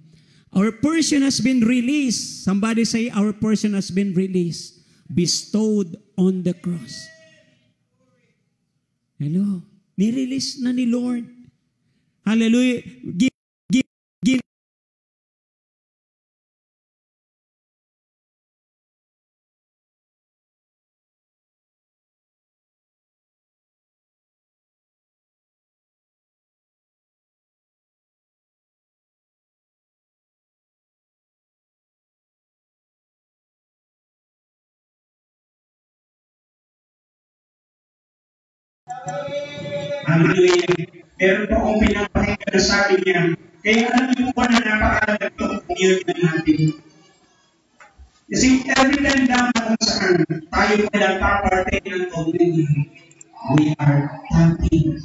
Our portion has been released. Somebody say, our portion has been released. Bestowed on the cross. Hello? Nirelease na ni Lord. Hallelujah. Hallelujah. Meron po akong pinapakita na sabi niya, kaya alam niyo po na napakalaga itong communion natin. Kasi every time naman kung saan tayo pala paparte ng communion, we are tapping.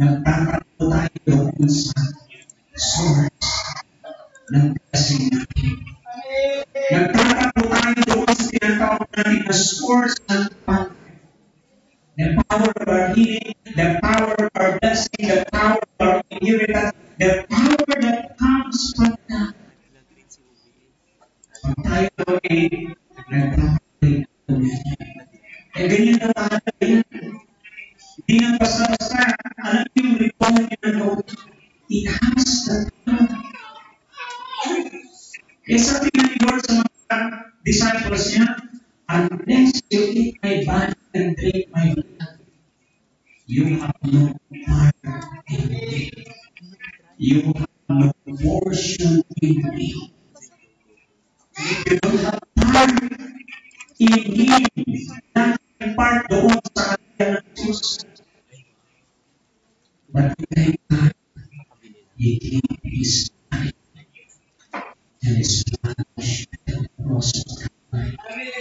Nagtatakbo tayo doon sa source ng blessing natin. Nagtatakbo tayo doon sa tinatawag natin na source ng pag. The power of our healing, the power of our blessing, the power of our inheritance, the power that comes from God. Pag tayo ay nagpapalay ng communion. Eh, ganyan na talaga yan. Hindi na basta-basta. Alam niyo yung ritual na ginagawa. It has the power. Kaya sabi nga ni Lord sa mga disciples niya, unless you eat my body and drink my blood, you have no part in me. You have no portion in me. You don't have part in Him. Not part doon sa kanya ng Diyos. But thank God, He gave His life and His blood shed on the cross of Calvary.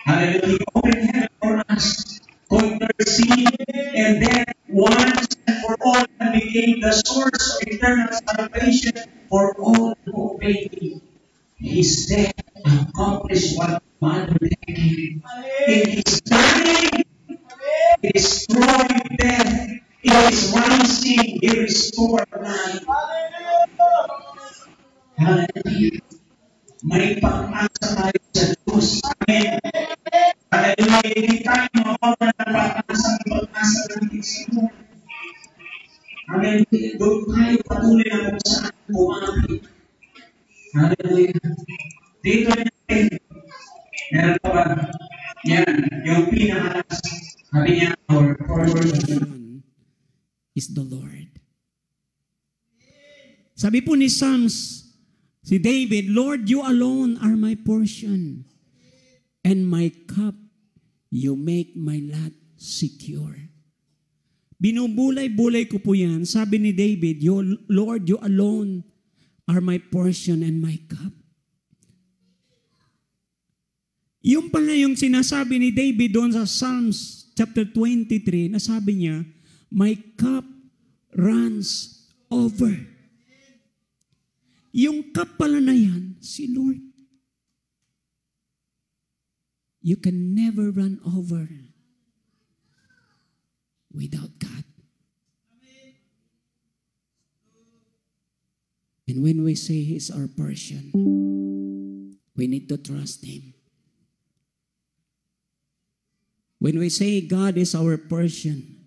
Hallelujah. Open heaven for us. Intercede, and then once and for all and became the source of eternal salvation for all who obey Him. His death accomplished what Mother did. In His dying, He destroyed death. In His rising, He restored life. Hallelujah. May pag-asa tayo sa Diyos. Amen. Hallelujah. Hindi tayo mawawala ng pag-asa natin sa Lord. Hallelujah. Doon tayo patuloy na kung saan kumapit. Hallelujah. Dito natin. Meron pa ba? Yan. Yung pinakalas. Sabi niya, our portion is the Lord. Sabi po ni Psalms, si David, Lord, you alone are my portion, and my cup, you make my lot secure. Binubulay-bulay ko po yan. Sabi ni David, Lord, you alone are my portion and my cup. Yung pala yung sinasabi ni David doon sa Psalms chapter 23, na sabi niya, my cup runs over. Yung cup pala na yan, si Lord. You can never run over without God. And when we say He's our portion, we need to trust Him. When we say God is our portion,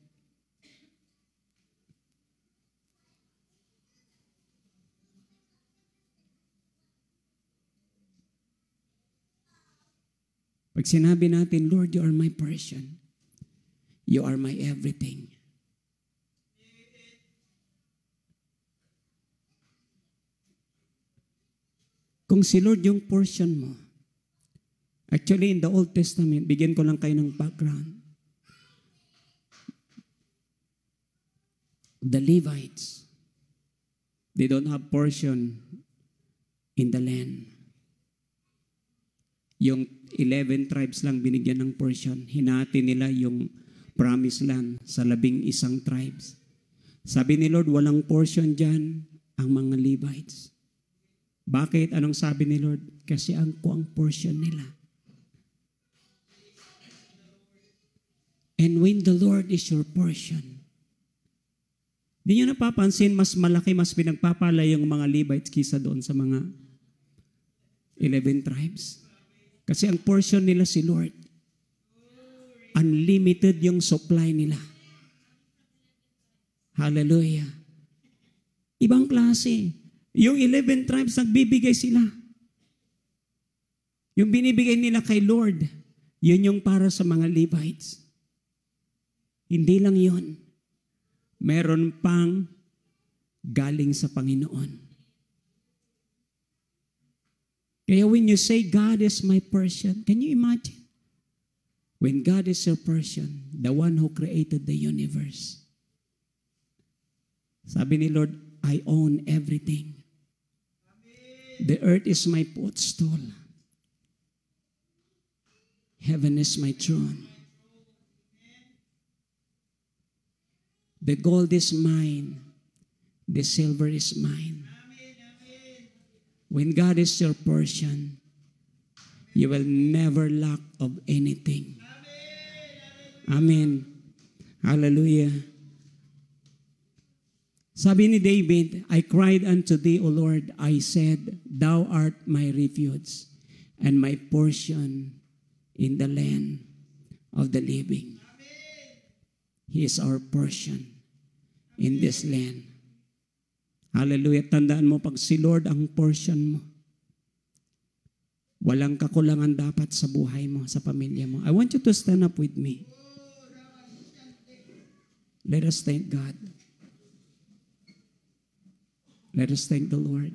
pag sinabi natin, Lord, you are my portion, You are my everything. Kung si Lord yung portion mo, actually in the Old Testament, bigyan ko lang kayo ng background. The Levites, they don't have portion in the land. Yung 11 tribes lang binigyan ng portion. Hinati nila yung promised land sa 11 tribes. Sabi ni Lord, walang portion dyan ang mga Levites. Bakit? Anong sabi ni Lord? Kasi ko ang portion nila. And when the Lord is your portion, di nyo napapansin, mas malaki, mas pinagpapala yung mga Levites kisa doon sa mga 11 tribes. Kasi ang portion nila si Lord. Unlimited yung supply nila. Hallelujah. Ibang klase. Yung 11 tribes, nagbibigay sila. Yung binibigay nila kay Lord, yun yung para sa mga Levites. Hindi lang yun. Meron pang galing sa Panginoon. Kaya when you say, God is my portion, can you imagine? When God is your portion, the one who created the universe. Sabi ni Lord, I own everything. The earth is my footstool. Heaven is my throne. The gold is mine. The silver is mine. When God is your portion, you will never lack of anything. Amen. Hallelujah. Sabi ni David, I cried unto thee, O Lord. I said, thou art my refuge and my portion in the land of the living. He is our portion in this land. Hallelujah. Tandaan mo, pag si Lord ang portion mo, walang kakulangan dapat sa buhay mo, sa pamilya mo. I want you to stand up with me. Let us thank God. Let us thank the Lord.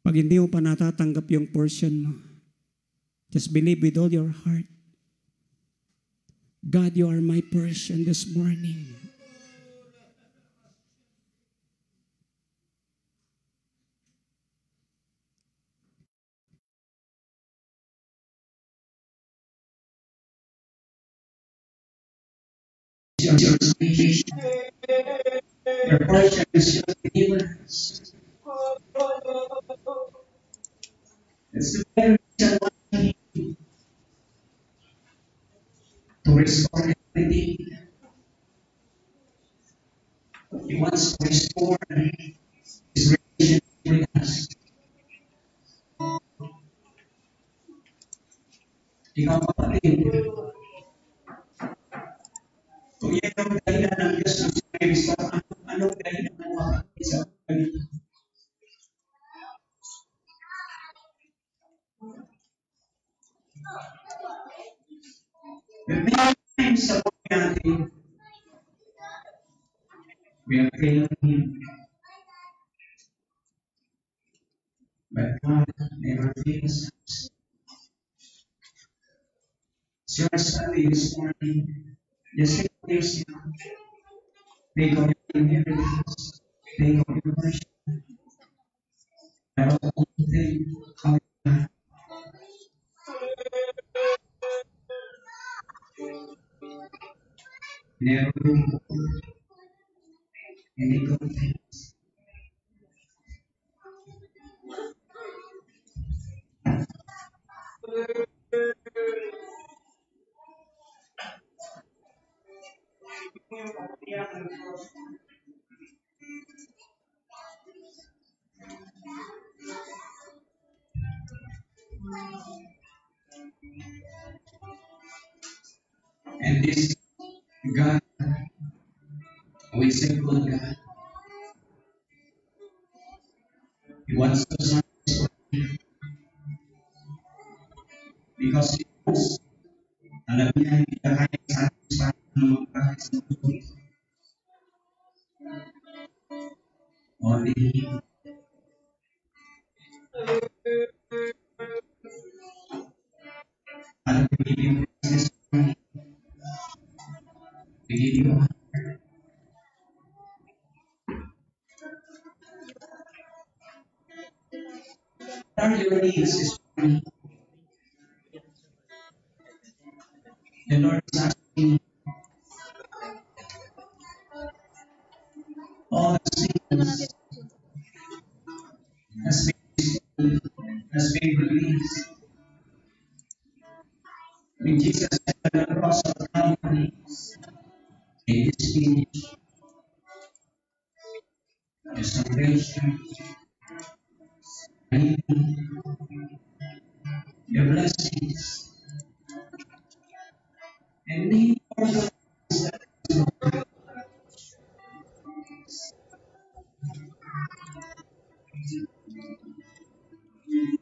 Pag hindi mo pa natatanggap yung portion mo, just believe with all your heart. God, you are my portion this morning. Your salvation. Your portion is your deliverance. It's the very reason why to restore everything. He wants to restore His relationship with us. Ikaw kapatid, kung yan ang dahilan ng Diyos ng restore, anong dahilan ng kapatid sa pagkakalito? But many times sa buhay natin, we are failing Him. But God never fails us. So your study this morning, just take yourself, take of your inheritance, take of your worship. I also think how never do any good things. And this God, we say good God. He wants to satisfy. Because He knows, alam niya hindi ka kaya satisfy ng mga kahit sa puso ito. Only Him. Alam ko, we give you praise this morning. We give you honor. What are your needs this morning? The Lord is asking all the things has been released. When Jesus said on the cross of Calvary, it is finished. The salvation, the blessings, and the important things that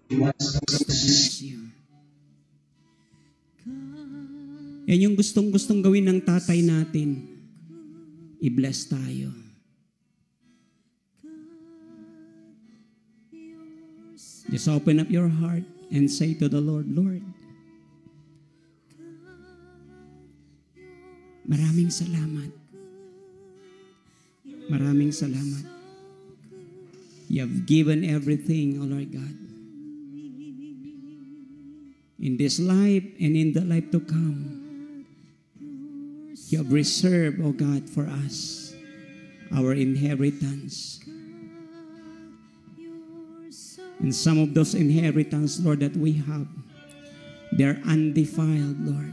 He wants to bless you. Yan yung gustong-gustong gawin ng tatay natin. I-bless tayo. Just open up your heart and say to the Lord, Lord, maraming salamat. Maraming salamat. You have given everything, O Lord God. In this life and in the life to come, You have reserved, O God, for us our inheritance. And some of those inheritance, Lord, that we have, they're undefiled, Lord,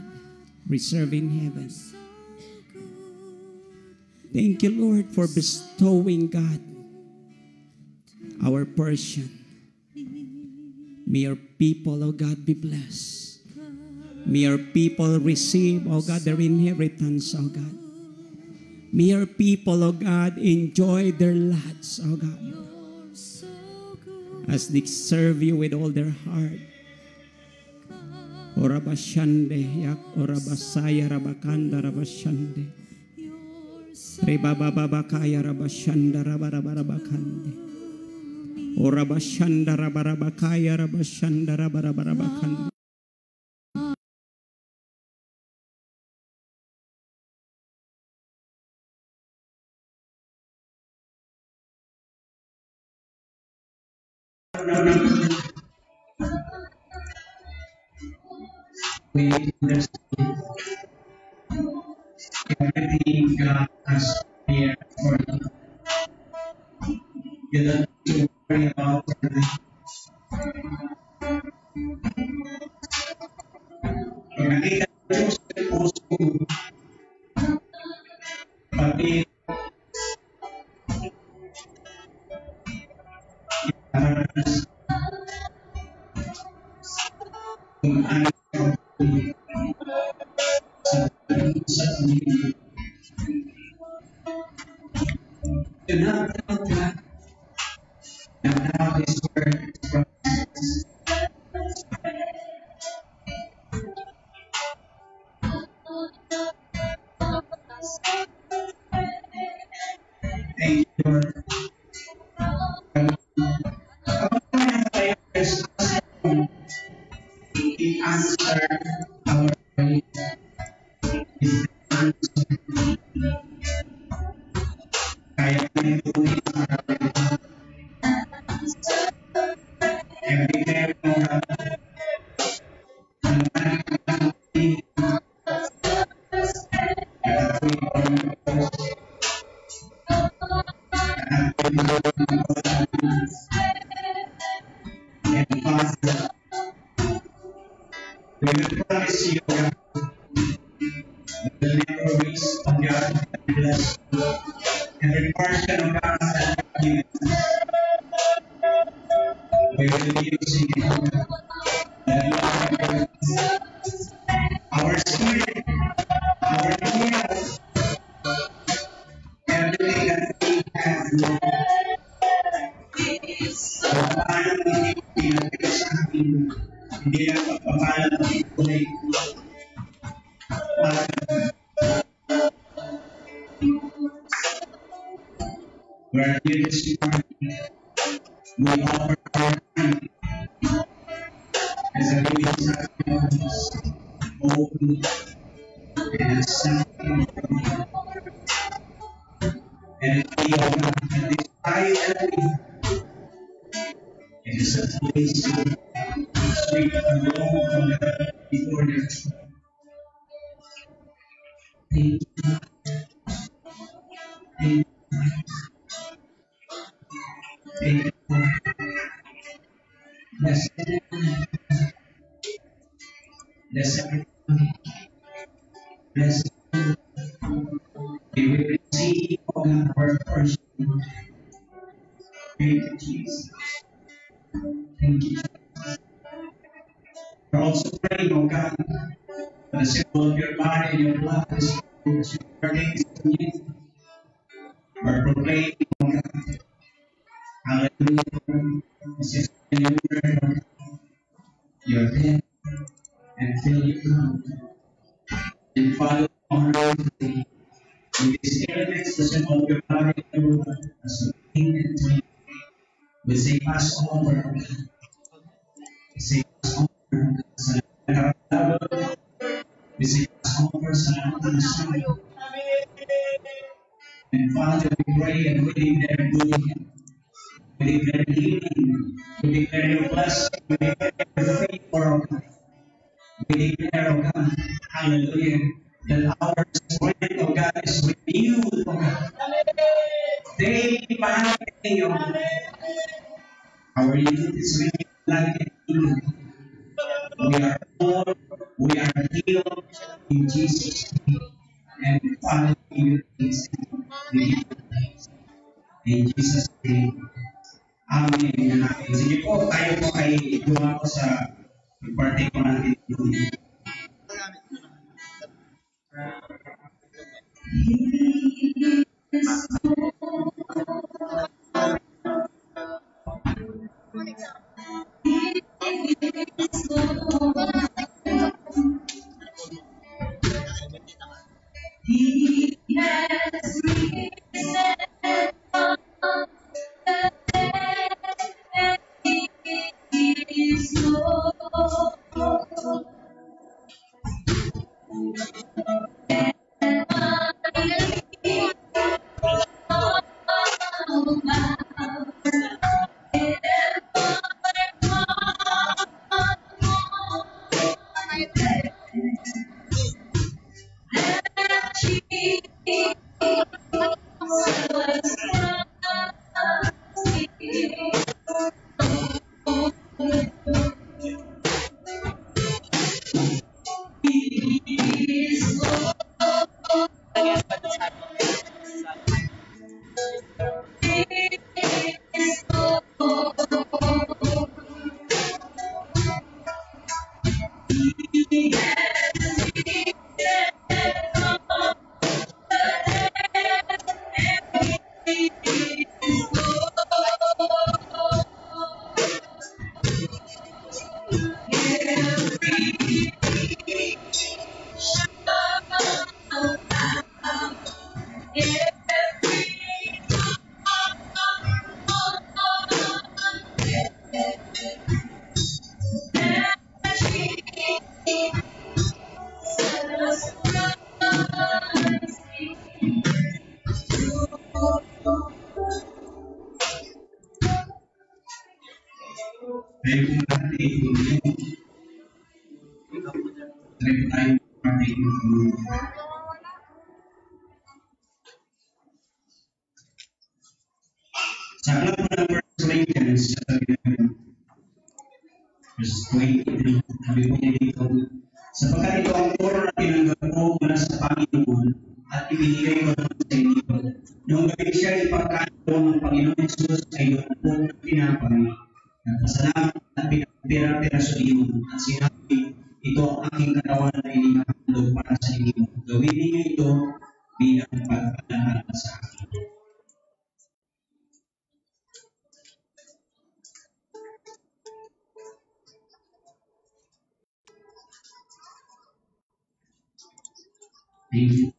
reserved in heaven. Thank you, Lord, for bestowing, God, our portion. May your people, O God, be blessed. May your people receive, O God, their inheritance, O God. May your people, O God, enjoy their lots, O God, as they serve you with all their heart. Orabashande, yak orabasaya rabakanda rabashande. Rebababakaya rabashanda rabarabakande. Orabashanda rabarabakaya rabashanda rabarabakande. We understand everything God has prepared for you. You don't need to worry about it. Kung nakita mo sa puso, pati kung ano sa pamilya. Do not tell God that now His word is promised. Thank you, Lord. He answered our prayer. He answered. Kaya namin tuloy sa every day mo na and Father, we will promise you that we will never waste on God and bless every portion of God that you give us. We will use it that our spirit, our will, everything that we have, paano hindi pinagpila sa akin, hindi lang pagpapala ng tuloy. We're here this morning. We offer our time as a living sacrifice, holy and acceptable. And we are not at this time it is a place to speak alone from God before your throne. Thank you, thank you, thank you. Bless everyone, bless everyone, bless everyone. We will receive all our worship. Thank you, Jesus. Thank you. We're also praying, oh God, for the symbol of your body and your blood, as you partake this communion. We're proclaiming, oh God, hallelujah, as you say in your word, Lord, your death and till you come. And Father, honor today with these elements, the symbol of your body and your blood, as we king and drink. We say, Passover, oh God. We say, Passover, salamat. We say, Passover, salamat. And Father, we pray and we declare good. We declare healing. We declare your blessing. We declare your favor, oh God. We declare, oh God, hallelujah, that our strength, oh God, is renewed, oh God. Day by day, oh God. Our youth is renewed like an eagle. We are born, we are healed in Jesus' name. And Father, we give you praise. We give you praise. In Jesus' name. Amen. Amen. Sige po, tayo po ay dumako sa partake ko natin yung He has risen from the dead, and He is Lord. And my King shall bow, tayo po natin yung tayo partake yung sa aklat po ng 1 Corinthians, verse 23, sabi po niya dito, sapagkat ito ang puro na tinanggap ko mula sa Panginoon at ibinigay ko naman sa inyo. Noong gabi siya ipagkain ko ng Panginoon Jesus sa iyo ang puro na tinapay, nagpasalamat at pinagpira-pira sa iyo at sinabi, ito ang aking katawan na inihandog para sa inyo. Gawin ninyo ito bilang pagpapalala sa akin. Thank you.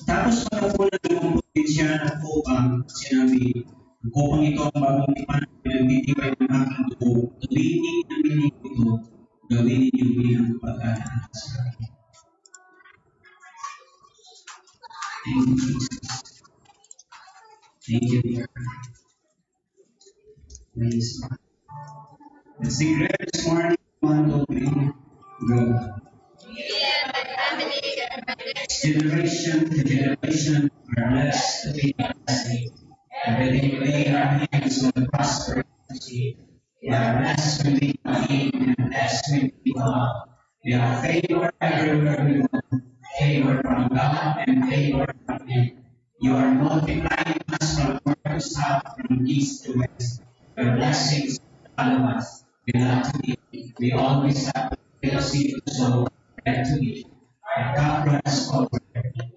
Tapos pagkakunan ng potensya ng upang sinabi, ang upang ito ang bagong tipan na pinagtitibay ng aking dugo, tuwingin na binig ito, gawin ninyo bilang pag-aaral sa akin. Thank you, Jesus. Thank you, Lord. Praise God. Let's sing prayer this morning. 1, 2, 3, go. Generation to generation are blessed to be blessed. Everything we lay our hands will prosper. We are blessed when we eat and blessed when we go. We are favored everywhere we go. Favor from God and favor from men. You are multiplying us from north to south, from east to west. Your blessings follow us. We love to eat. We always have to see the soul and to eat. Our cup runs over.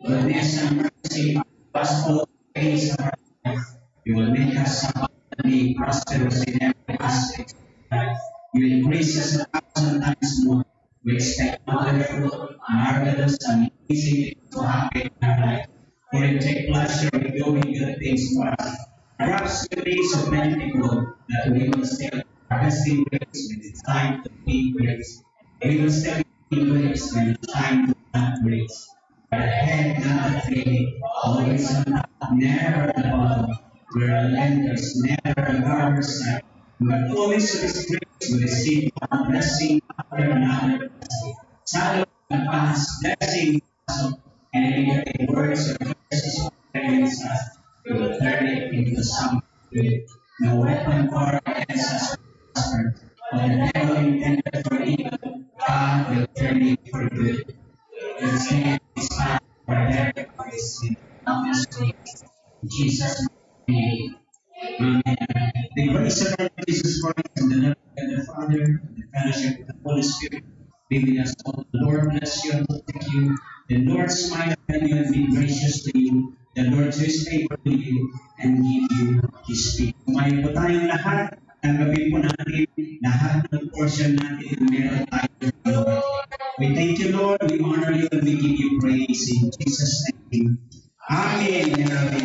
Goodness and mercy are us all the days of our life. You will make us abundantly prosperous in every aspect of life. You increase us 1,000 times more. We expect wonderful, marvelous, and amazing things to happen in our life. For you take pleasure in doing good things for us. Perhaps the days of many people that we will still harvesting grapes when it's time to eat grapes. We will still eat grapes when it's time to plant grapes. But ahead, not the tail, always on top, never at the bottom. We are lenders, never a gardener's side. But always with His grace, we receive one blessing after another blessing. Shadow and past blessing, and any words or curses against us, we will turn it into something good. No weapon formed against us will prosper. What the devil intended for evil, God will turn it for good. The same is found for every place in Jesus' name. Amen. The grace of our Lord Jesus Christ and the love of the Father and the fellowship of the Holy Spirit be with us all. The Lord bless you and protect you. The Lord smile upon you and be gracious to you. The Lord show His favor to you and give you His peace. Kumain po tayong lahat. Tanggapin po natin lahat ng portion natin na meron tayo ng Lord. We thank you, Lord. We honor you and we give you praise in Jesus' name. Amen.